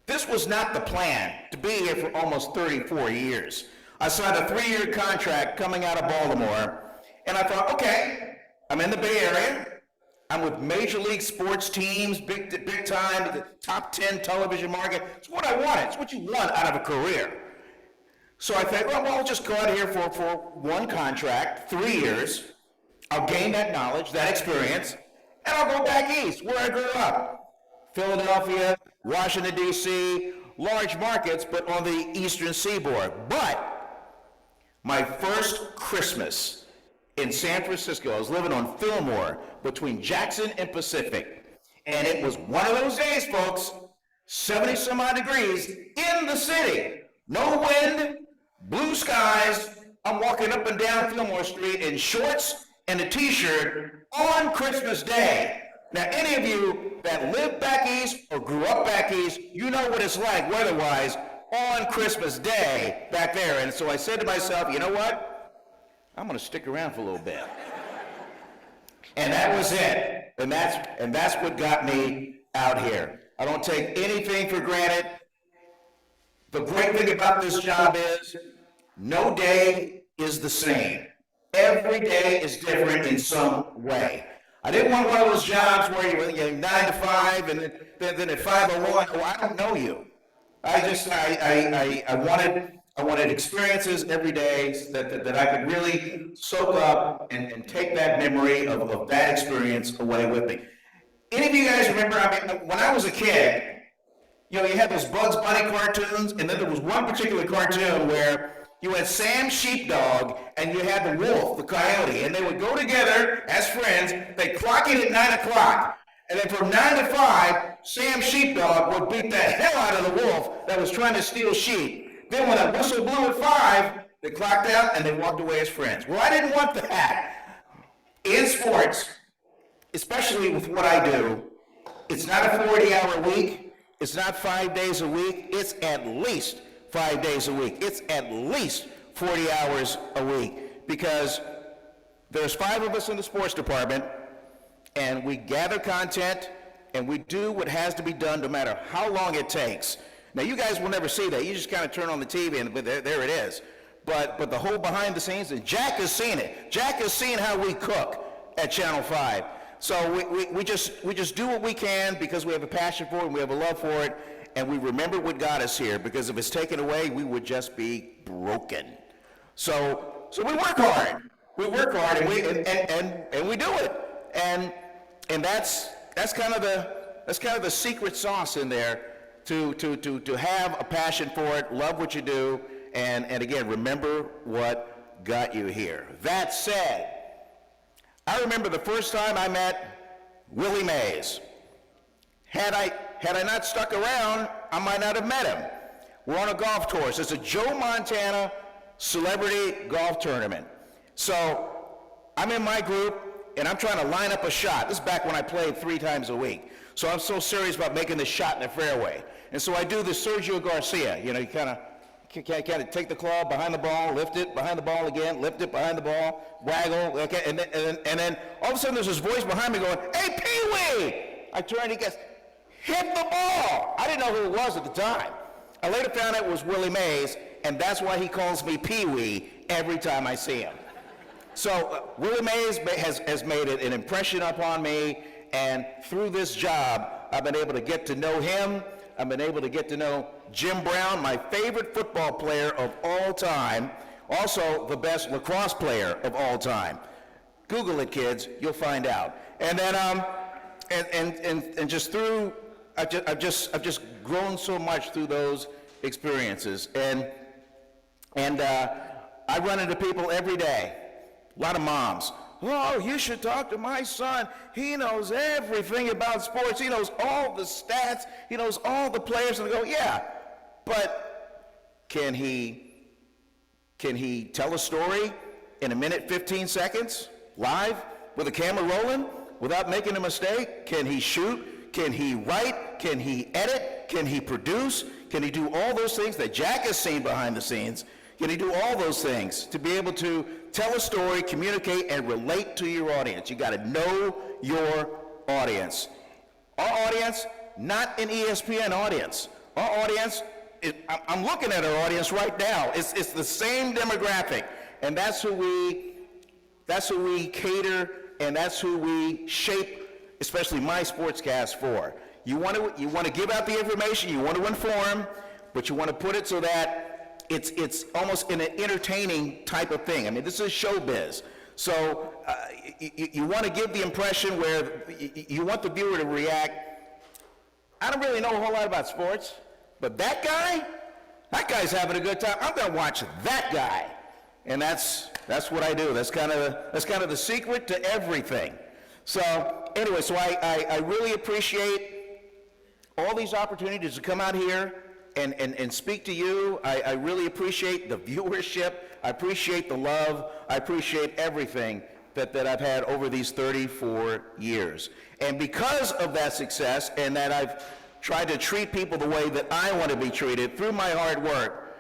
This was not the plan to be here for almost 34 years. I signed a 3-year contract coming out of Baltimore, and I thought, okay, I'm in the Bay Area. I'm with major league sports teams, big time, the top 10 television market. It's what I wanted. It's what you want out of a career. So I thought, well, I'll just go out here for one contract, 3 years. I'll gain that knowledge, that experience, and I'll go back east, where I grew up. Philadelphia, Washington, D.C., large markets, but on the eastern seaboard. But my first Christmas in San Francisco, I was living on Fillmore between Jackson and Pacific. And it was one of those days, folks, 70 some odd degrees in the city. No wind, blue skies. I'm walking up and down Fillmore Street in shorts and a t-shirt on Christmas Day. Now, any of you that live back east or grew up back east, you know what it's like weather-wise on Christmas Day back there. And so I said to myself, you know what? I'm going to stick around for a little bit. And that was it. And that's what got me out here. I don't take anything for granted. The great thing about this job is no day is the same. Every day is different in some way. I didn't want one of those jobs where you're 9 to 5 and then at 5:01, oh, I don't know you. I wanted experiences every day that I could really soak up and take that memory of that experience away with me. Any of you guys remember, when I was a kid, you had those Bugs Bunny cartoons, and then there was one particular cartoon where you had Sam Sheepdog and you had the wolf, the coyote, and they would go together as friends. They'd clock in at 9 o'clock, and then from 9 to 5, Sam Sheepdog would beat the hell out of the wolf that was trying to steal sheep. Then when that whistle blew at 5, they clocked out and they walked away as friends. Well, I didn't want that. In sports, especially with what I do, it's not a 40-hour week. It's not 5 days a week. It's at least 5 days a week. It's at least 40 hours a week because there's 5 of us in the sports department and we gather content and we do what has to be done no matter how long it takes. Now, you guys will never see that. You just kind of turn on the TV and there it is. But the whole behind the scenes, and Jack has seen it. Jack has seen how we cook at Channel 5. So we just do what we can because we have a passion for it and we have a love for it, and we remember what got us here, because if it's taken away, we would just be broken. So we work hard. We work hard and we do it. And that's kind of the secret sauce in there, to have a passion for it, love what you do, and again, remember what got you here. That said, I remember the first time I met Willie Mays. Had I not stuck around, I might not have met him. We're on a golf course. It's a Joe Montana celebrity golf tournament. So I'm in my group, and I'm trying to line up a shot. This is back when I played 3 times a week. So I'm so serious about making this shot in the fairway. And so I do the Sergio Garcia. You know, you kind of take the club behind the ball, lift it behind the ball again, lift it behind the ball, waggle, okay, and then all of a sudden there's this voice behind me going, "Hey, Pee-wee!" I turn, he goes, "Hit the ball!" I didn't know who it was at the time. I later found out it was Willie Mays, and that's why he calls me Pee-wee every time I see him. So Willie Mays has made an impression upon me, and through this job, I've been able to get to know him. I've been able to get to know Jim Brown, my favorite football player of all time, also the best lacrosse player of all time. Google it, kids, you'll find out. And then, and just through, I've just grown so much through those experiences. And I run into people every day, a lot of moms. "Oh, you should talk to my son. He knows everything about sports. He knows all the stats. He knows all the players." And I go, "Yeah, but can he tell a story in a minute, 15 seconds, live, with the camera rolling, without making a mistake? Can he shoot? Can he write? Can he edit? Can he produce? Can he do all those things that Jack has seen behind the scenes? Can he do all those things to be able to tell a story, communicate, and relate to your audience? You got to know your audience. Our audience, not an ESPN audience. Our audience, I'm looking at our audience right now. It's the same demographic, and that's who we cater, and that's who we shape, especially my sportscast for. You want to give out the information, you want to inform, but you want to put it so that it's almost an entertaining type of thing. I mean, this is showbiz. So you want to give the impression where you want the viewer to react. I don't really know a whole lot about sports, but that guy's having a good time. I'm going to watch that guy. And that's what I do. That's kind of the secret to everything. So anyway, so I really appreciate all these opportunities to come out here and speak to you. I really appreciate the viewership. I appreciate the love. I appreciate everything that I've had over these 34 years. And because of that success, and that I've tried to treat people the way that I want to be treated through my hard work,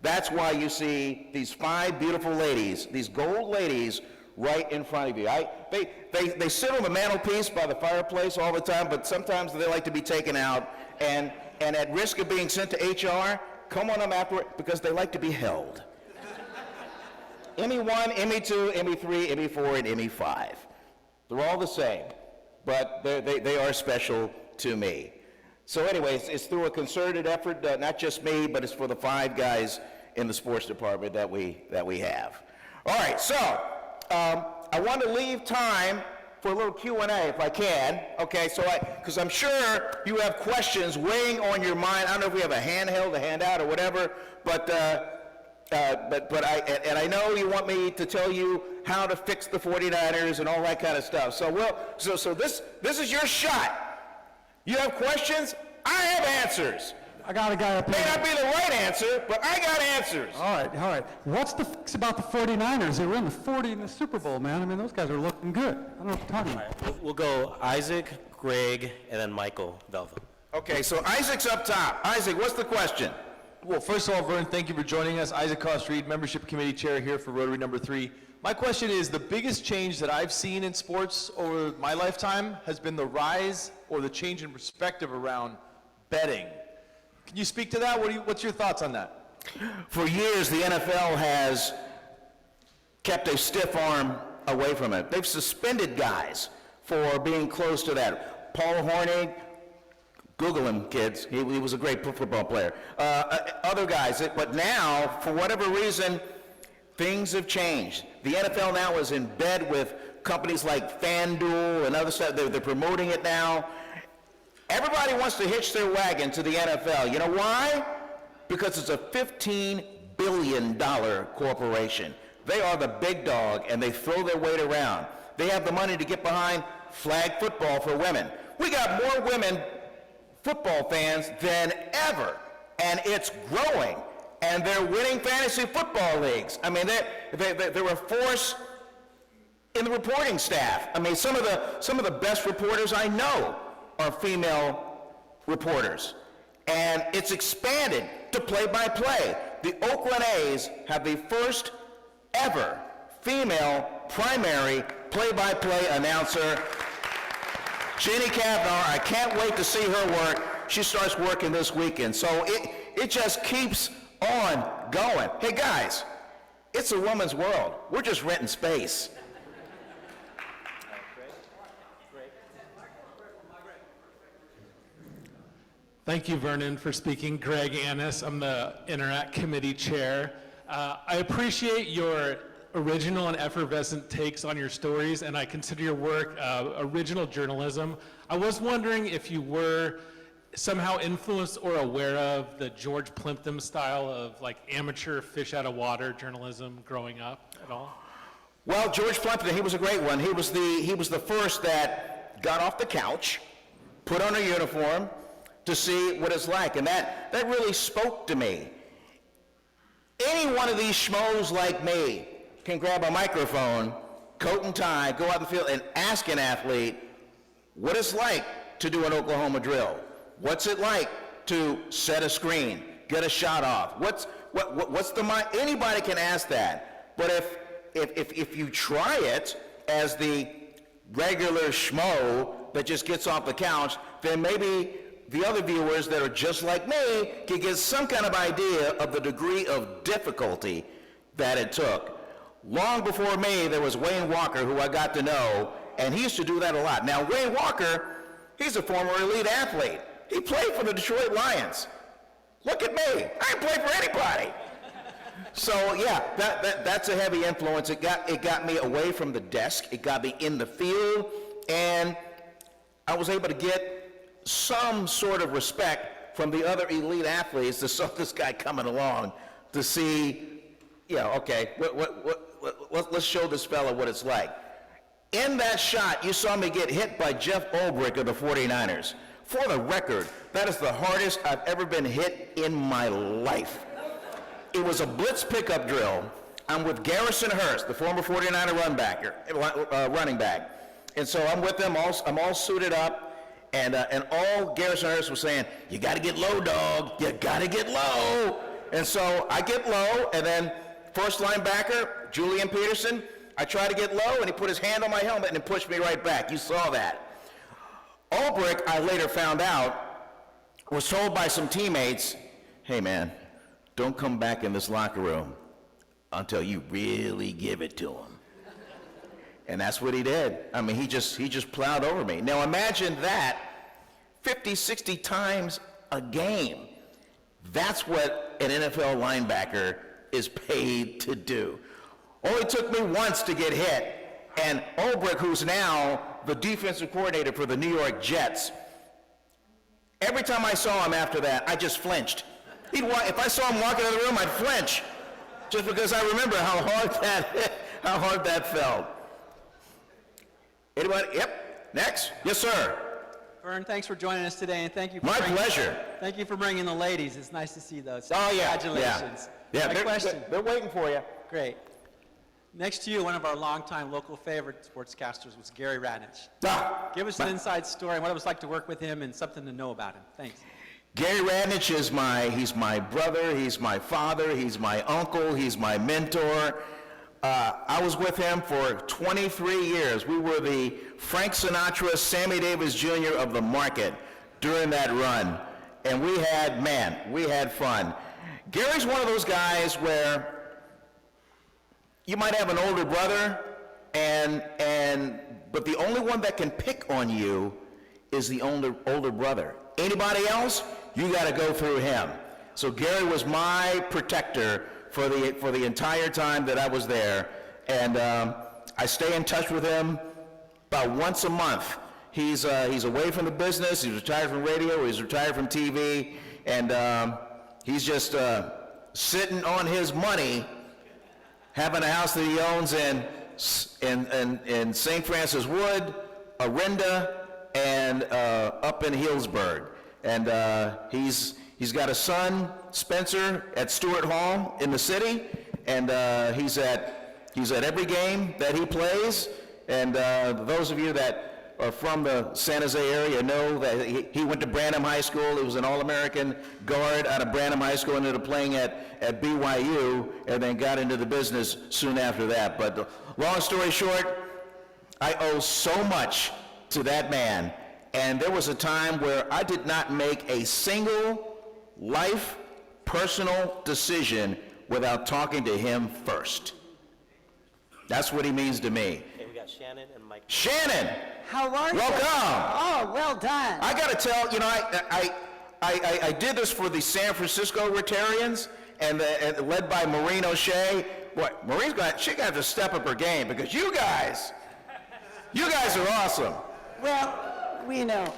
that's why you see these 5 beautiful ladies, these gold ladies, right in front of you. They sit on the mantelpiece by the fireplace all the time, but sometimes they like to be taken out, and at risk of being sent to HR, come on them afterward because they like to be held. Emmy 1, Emmy 2, Emmy 3, Emmy 4, and Emmy 5. They're all the same, but they are special to me. So anyways, it's through a concerted effort, not just me, but it's for the 5 guys in the sports department that we have. All right, so I want to leave time for a little Q&A if I can. Okay, so because I'm sure you have questions weighing on your mind. I don't know if we have a handheld, a handout, or whatever, but I know you want me to tell you how to fix the 49ers and all that kind of stuff. So this is your shot. You have questions, I have answers. I got a guy up here. May not be the right answer, but I got answers. All right. What's the fix about the 49ers? They were in the 40 in the Super Bowl, man. I mean, those guys are looking good. I don't know what you're talking about. We'll go Isaac, Greg, and then Michael Velva. Okay, so Isaac's up top. Isaac, what's the question? Well, first of all, Vern, thank you for joining us. Isaac Koss-Reed, Membership Committee Chair here for Rotary number 3. My question is, the biggest change that I've seen in sports over my lifetime has been the rise or the change in perspective around betting. Can you speak to that? What's your thoughts on that? For years, the NFL has kept a stiff arm away from it. They've suspended guys for being close to that. Paul Hornig, Google him, kids. He was a great football player. Other guys, but now, for whatever reason, things have changed. The NFL now is in bed with companies like FanDuel and other stuff. They're promoting it now. Everybody wants to hitch their wagon to the NFL. You know why? Because it's a $15 billion corporation. They are the big dog, and they throw their weight around. They have the money to get behind flag football for women. We got more women football fans than ever, and it's growing. And they're winning fantasy football leagues. I mean, they're a force in the reporting staff. I mean, some of the best reporters I know are female reporters. And it's expanded to play-by-play. The Oakland A's have the first ever female primary play-by-play announcer, Jeannie Kavanaugh. I can't wait to see her work. She starts working this weekend. So it just keeps on going. Hey guys, it's a woman's world. We're just renting space. Thank you, Vernon, for speaking. Greg Annis, I'm the Interact Committee Chair. I appreciate your original and effervescent takes on your stories, and I consider your work original journalism. I was wondering if you were somehow influenced or aware of the George Plimpton style of like amateur fish out of water journalism growing up at all? Well, George Plimpton, he was a great one. He was the first that got off the couch, put on a uniform to see what it's like, and that really spoke to me. Any one of these schmoes like me can grab a microphone, coat and tie, go out in the field and ask an athlete what it's like to do an Oklahoma drill. What's it like to set a screen, get a shot off? Anybody can ask that. But if you try it as the regular schmo that just gets off the couch, then maybe the other viewers that are just like me can get some kind of idea of the degree of difficulty that it took. Long before me, there was Wayne Walker, who I got to know, and he used to do that a lot. Now, Wayne Walker, he's a former elite athlete. He played for the Detroit Lions. Look at me. I ain't played for anybody. So yeah, that's a heavy influence. It got me away from the desk. It got me in the field, and I was able to get some sort of respect from the other elite athletes that saw this guy coming along to see, okay, let's show this fella what it's like. In that shot, you saw me get hit by Jeff Ulbrich of the 49ers. For the record, that is the hardest I've ever been hit in my life. It was a blitz pickup drill. I'm with Garrison Hurst, the former 49er running back. And so I'm with them, I'm all suited up, and all Garrison Hurst was saying, you gotta get low, dog, you gotta get low. And so I get low, and then first linebacker, Julian Peterson, I try to get low, and he put his hand on my helmet and pushed me right back. You saw that. Ulbrich, I later found out, was told by some teammates, hey man, don't come back in this locker room until you really give it to him. And that's what he did. I mean, he just plowed over me. Now imagine that 50, 60 times a game. That's what an NFL linebacker is paid to do. Only took me once to get hit. And Ulbrich, who's now the defensive coordinator for the New York Jets, every time I saw him after that, I just flinched. If I saw him walking out of the room, I'd flinch, just because I remember how hard that felt. Anybody? Yep. Next. Yes, sir. Vern, thanks for joining us today, and thank you. My pleasure. Thank you for bringing the ladies. It's nice to see those. Oh yeah. Congratulations. Yeah. My question. They're waiting for you. Great. Next to you, one of our longtime local favorite sportscasters was Gary Radnich. Give us an inside story on what it was like to work with him and something to know about him. Thanks. Gary Radnich is he's my brother, he's my father, he's my uncle, he's my mentor. I was with him for 23 years. We were the Frank Sinatra, Sammy Davis Jr. of the market during that run. And we had fun. Gary's one of those guys where you might have an older brother, but the only one that can pick on you is the older brother. Anybody else, you got to go through him. So Gary was my protector for the entire time that I was there, and I stay in touch with him about once a month. He's away from the business. He's retired from radio. He's retired from TV, and he's just sitting on his money, having a house that he owns in St. Francis Wood, Orinda, and up in Healdsburg. And he's got a son, Spencer, at Stewart Hall in the city, and he's at every game that he plays. And those of you that are from the San Jose area know that he went to Branham High School. He was an All-American guard out of Branham High School, ended up playing at BYU, and then got into the business soon after that. But long story short, I owe so much to that man. And there was a time where I did not make a single life, personal decision without talking to him first. That's what he means to me. Okay, we got Shannon and Mike. Shannon! How are you? Welcome! Oh, well done. I gotta tell, I did this for the San Francisco Rotarians, and led by Maureen O'Shea. Boy, she got to step up her game, because you guys are awesome. Well, we know.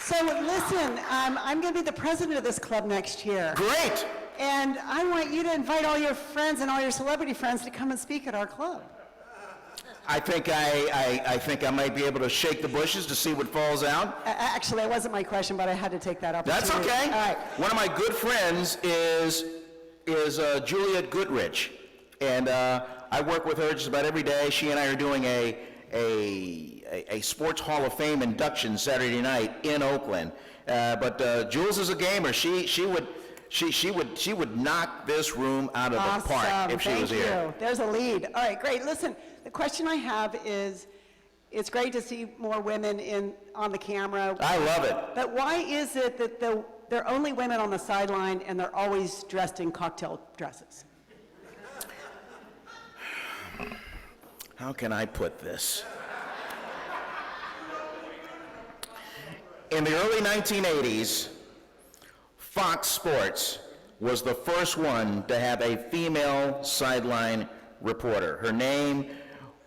So listen, I'm going to be the president of this club next year. Great. And I want you to invite all your friends and all your celebrity friends to come and speak at our club. I think I might be able to shake the bushes to see what falls out. Actually, that wasn't my question, but I had to take that opportunity. That's okay. All right. One of my good friends is Juliet Goodrich, and I work with her just about every day. She and I are doing a Sports Hall of Fame induction Saturday night in Oakland. But Jules is a gamer. She would knock this room out of the park if she was here. Thank you. There's a lead. All right, great. Listen, the question I have is, it's great to see more women on the camera. I love it. But why is it that there are only women on the sideline and they're always dressed in cocktail dresses? How can I put this? In the early 1980s, Fox Sports was the first one to have a female sideline reporter. Her name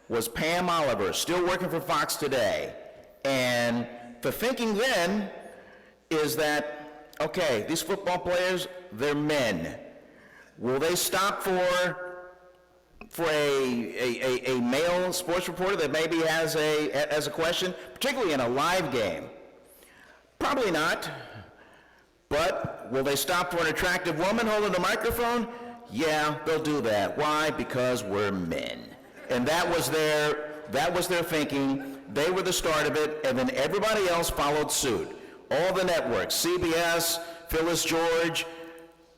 was Pam Oliver, still working for Fox today. And the thinking then is that, okay, these football players, they're men. Will they stop for a male sports reporter that maybe has a question, particularly in a live game? Probably not. But will they stop for an attractive woman holding a microphone? Yeah, they'll do that. Why? Because we're men. And that was their thinking. They were the start of it, and then everybody else followed suit. All the networks, CBS, Phyllis George,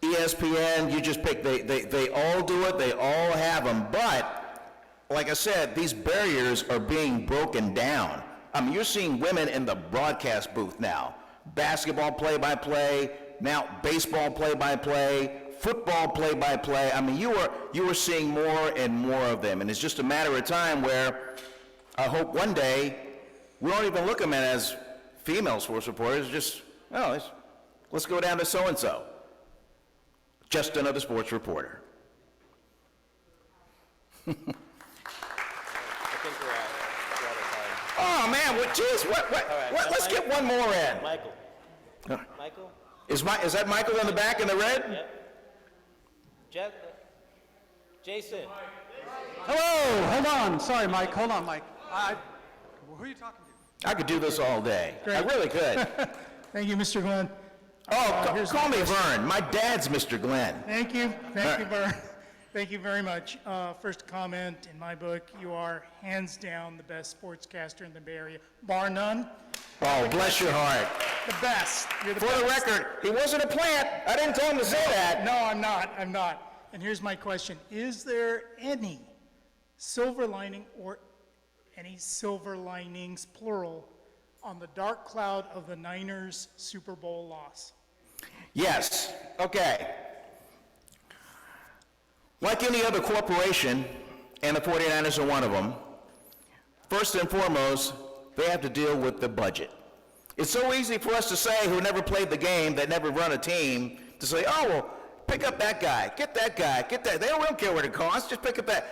ESPN, you just pick, they all do it, they all have them. But, like I said, these barriers are being broken down. I mean, you're seeing women in the broadcast booth now. Basketball play-by-play, now baseball play-by-play, football play-by-play. I mean, you are seeing more and more of them, and it's just a matter of time where I hope one day we don't even look at them as female sports reporters. Just, let's go down to so-and-so. Just another sports reporter. I think we're out of time. Oh man, geez, what? Let's get one more in. Michael. Michael? Is that Michael in the back in the red? Yep. Jason. Hello, hold on. Sorry, Mike. Hold on, Mike. Who are you talking to? I could do this all day. Great. I really could. Thank you, Mr. Glenn. Call me Vern. My dad's Mr. Glenn. Thank you, Vern. Thank you very much. First comment, in my book, you are hands down the best sportscaster in the Bay Area, bar none. Oh, bless your heart. The best. You're the For the best. record, he wasn't a plant. I didn't tell him to say that. No, I'm not. I'm not. And here's my question. Is there any silver lining or any silver linings, plural, on the dark cloud of the Niners Super Bowl loss? Yes. Okay. Like any other corporation, and the 49ers are one of them, first and foremost, they have to deal with the budget. It's so easy for us to say, who never played the game, that never run a team, to say, oh, well, pick up that guy, get that guy, get that. They don't care what it costs, just pick up that.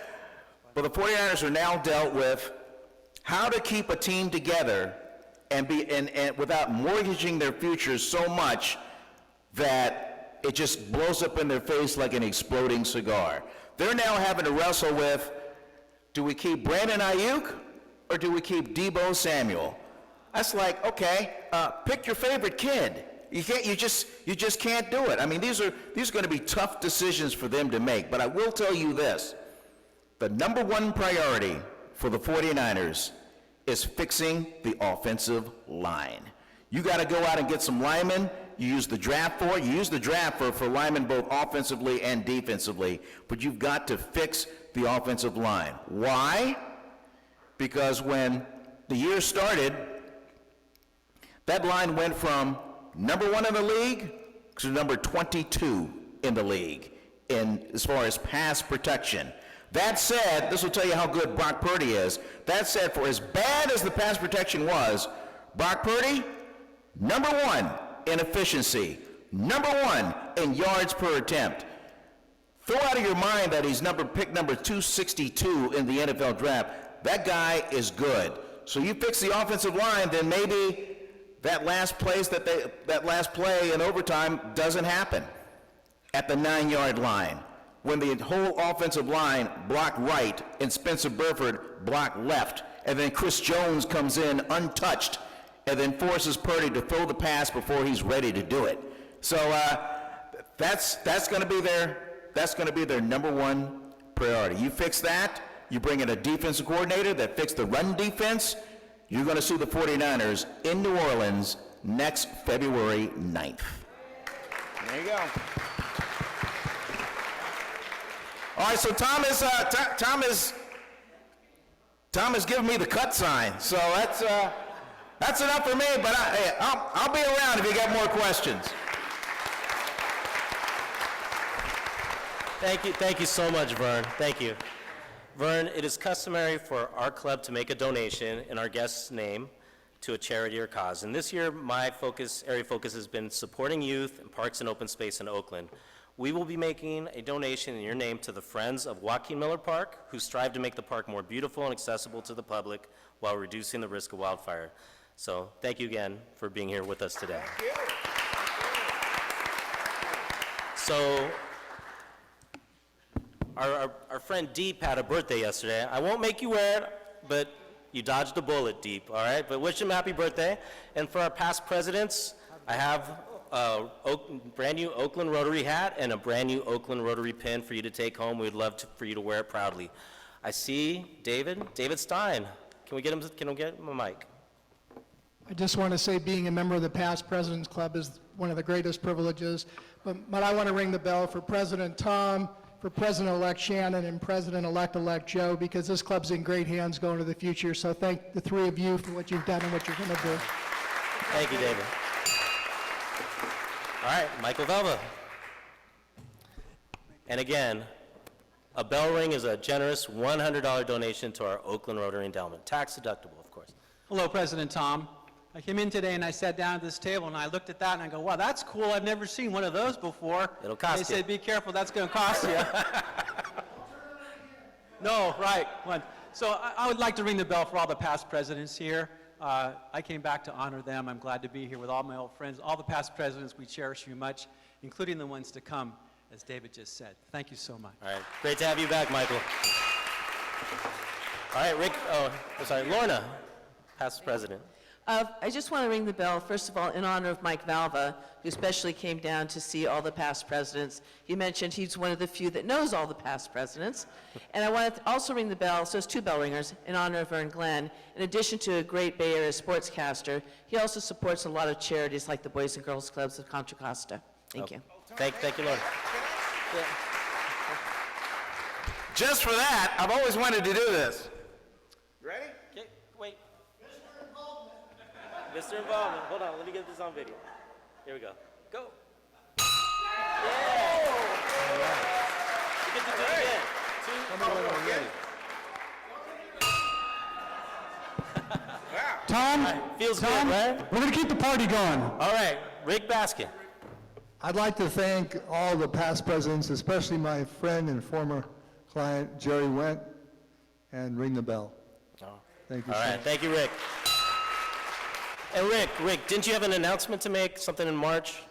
But the 49ers are now dealt with how to keep a team together and without mortgaging their futures so much that it just blows up in their face like an exploding cigar. They're now having to wrestle with, do we keep Brandon Ayuk or do we keep Deebo Samuel? That's like, okay, pick your favorite kid. You just can't do it. I mean, these are going to be tough decisions for them to make, but I will tell you this. The number one priority for the 49ers is fixing the offensive line. You got to go out and get some linemen. You use the draft for it. You use the draft for linemen both offensively and defensively, but you've got to fix the offensive line. Why? Because when the year started, that line went from number 1 in the league to number 22 in the league as far as pass protection. That said, this will tell you how good Brock Purdy is. That said, for as bad as the pass protection was, Brock Purdy, number 1 in efficiency, number 1 in yards per attempt. Throw out of your mind that he's pick number 262 in the NFL draft. That guy is good. So you fix the offensive line, then maybe that last play in overtime doesn't happen at the 9-yard line, when the whole offensive line blocked right and Spencer Burford blocked left, and then Chris Jones comes in untouched and then forces Purdy to throw the pass before he's ready to do it. So that's going to be their number 1 priority. You fix that, you bring in a defensive coordinator that fixes the run defense, you're going to see the 49ers in New Orleans next February 9th. There you go. All right, so Tom is giving me the cut sign. So that's enough for me, but I'll be around if you got more questions. Thank you so much, Vern. Thank you. Vern, it is customary for our club to make a donation in our guest's name to a charity or cause. And this year, my area of focus has been supporting youth and parks and open space in Oakland. We will be making a donation in your name to the Friends of Joaquin Miller Park, who strive to make the park more beautiful and accessible to the public while reducing the risk of wildfire. So thank you again for being here with us today. Thank you. So our friend Deep had a birthday yesterday. I won't make you wear it, but you dodged a bullet, Deep, all right? But wish him happy birthday. And for our past presidents, I have a brand new Oakland Rotary hat and a brand new Oakland Rotary pin for you to take home. We'd love for you to wear it proudly. I see David Stein. Can we get him a mic? I just want to say being a member of the Past Presidents Club is one of the greatest privileges. But I want to ring the bell for President Tom, for President-elect Shannon, and President-elect Joe, because this club's in great hands going to the future. So thank the 3 of you for what you've done and what you're going to do. Thank you, David. All right, Michael Velva. And again, a bell ring is a generous $100 donation to our Oakland Rotary Endowment. Tax deductible, of course. Hello, President Tom. I came in today and I sat down at this table and I looked at that and I go, wow, that's cool. I've never seen one of those before. It'll cost you. They said, be careful, that's going to cost you. No, right. So I would like to ring the bell for all the past presidents here. I came back to honor them. I'm glad to be here with all my old friends. All the past presidents, we cherish you much, including the ones to come, as David just said. Thank you so much. All right, great to have you back, Michael. All right, Lorna, past president. I just want to ring the bell, first of all, in honor of Mike Valva, who especially came down to see all the past presidents. He mentioned he's one of the few that knows all the past presidents. And I want to also ring the bell, so it's 2 bell ringers, in honor of Vern Glen. In addition to a great Bay Area sportscaster, he also supports a lot of charities like the Boys and Girls Clubs of Contra Costa. Thank you. Thank you, Lord. Just for that, I've always wanted to do this. Ready? Okay, wait. Mr. Involvement. Hold on, let me get this on video. Here we go. Go. Yeah! You get to do it again. 2. Tom, Feels Tom, good, right? we're going to keep the party going. All right, Rick Baskin. I'd like to thank all the past presidents, especially my friend and former client, Jerry Wendt, and ring the bell. Thank you, All sir. right, thank you, Rick. And Rick, didn't you have an announcement to make, something in March?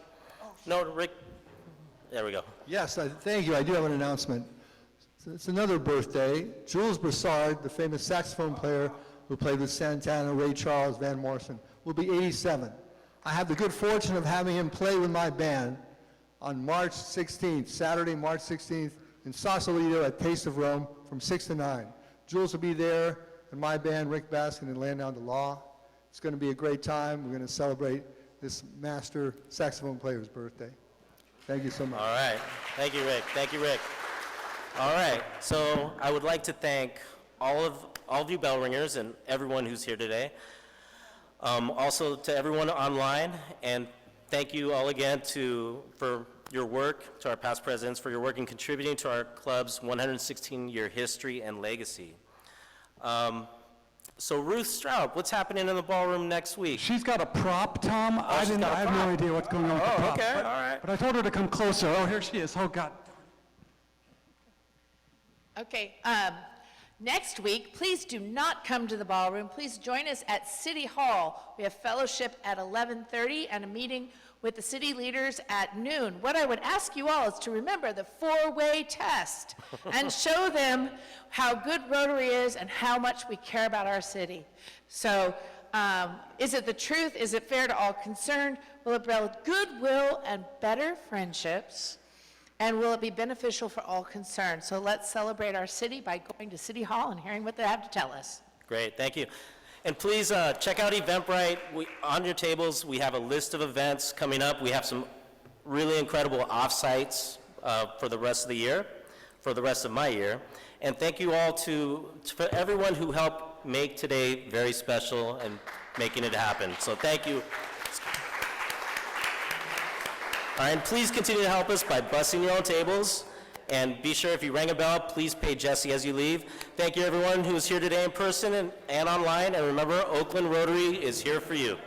No, Rick? There we go. Yes, thank you. I do have an announcement. It's another birthday. Jules Broussard, the famous saxophone player who played with Santana, Ray Charles, Van Morrison, will be 87. I have the good fortune of having him play with my band on March 16th, Saturday, March 16th, in Sausalito at Taste of Rome from 6 to 9. Jules will be there, and my band, Rick Baskin, and Land Down to Law. It's going to be a great time. We're going to celebrate this master saxophone player's birthday. Thank you so much. All right. Thank you, Rick. Thank you, Rick. All right. So I would like to thank all of you bell ringers and everyone who's here today. Also to everyone online, and thank you all again for your work, to our past presidents, for your work in contributing to our club's 116-year history and legacy. So Ruth Straub, what's happening in the ballroom next week? She's got a prop, Tom. I have no idea what's going on with the prop. Okay, all right. But I told her to come closer. Oh, here she is. Oh, God. Okay, next week, please do not come to the ballroom. Please join us at City Hall. We have fellowship at 11:30 and a meeting with the city leaders at noon. What I would ask you all is to remember the 4-way test and show them how good Rotary is and how much we care about our city. So, is it the truth? Is it fair to all concerned? Will it build goodwill and better friendships? And will it be beneficial for all concerned? So let's celebrate our city by going to City Hall and hearing what they have to tell us. Great, thank you. And please check out Eventbrite. On your tables, we have a list of events coming up. We have some really incredible off-sites for the rest of the year, for the rest of my year. And thank you all for everyone who helped make today very special and making it happen. So thank you. All right, and please continue to help us by bussing your own tables. And be sure if you rang a bell, please pay Jesse as you leave. Thank you everyone who is here today in person and online. And remember, Oakland Rotary is here for you.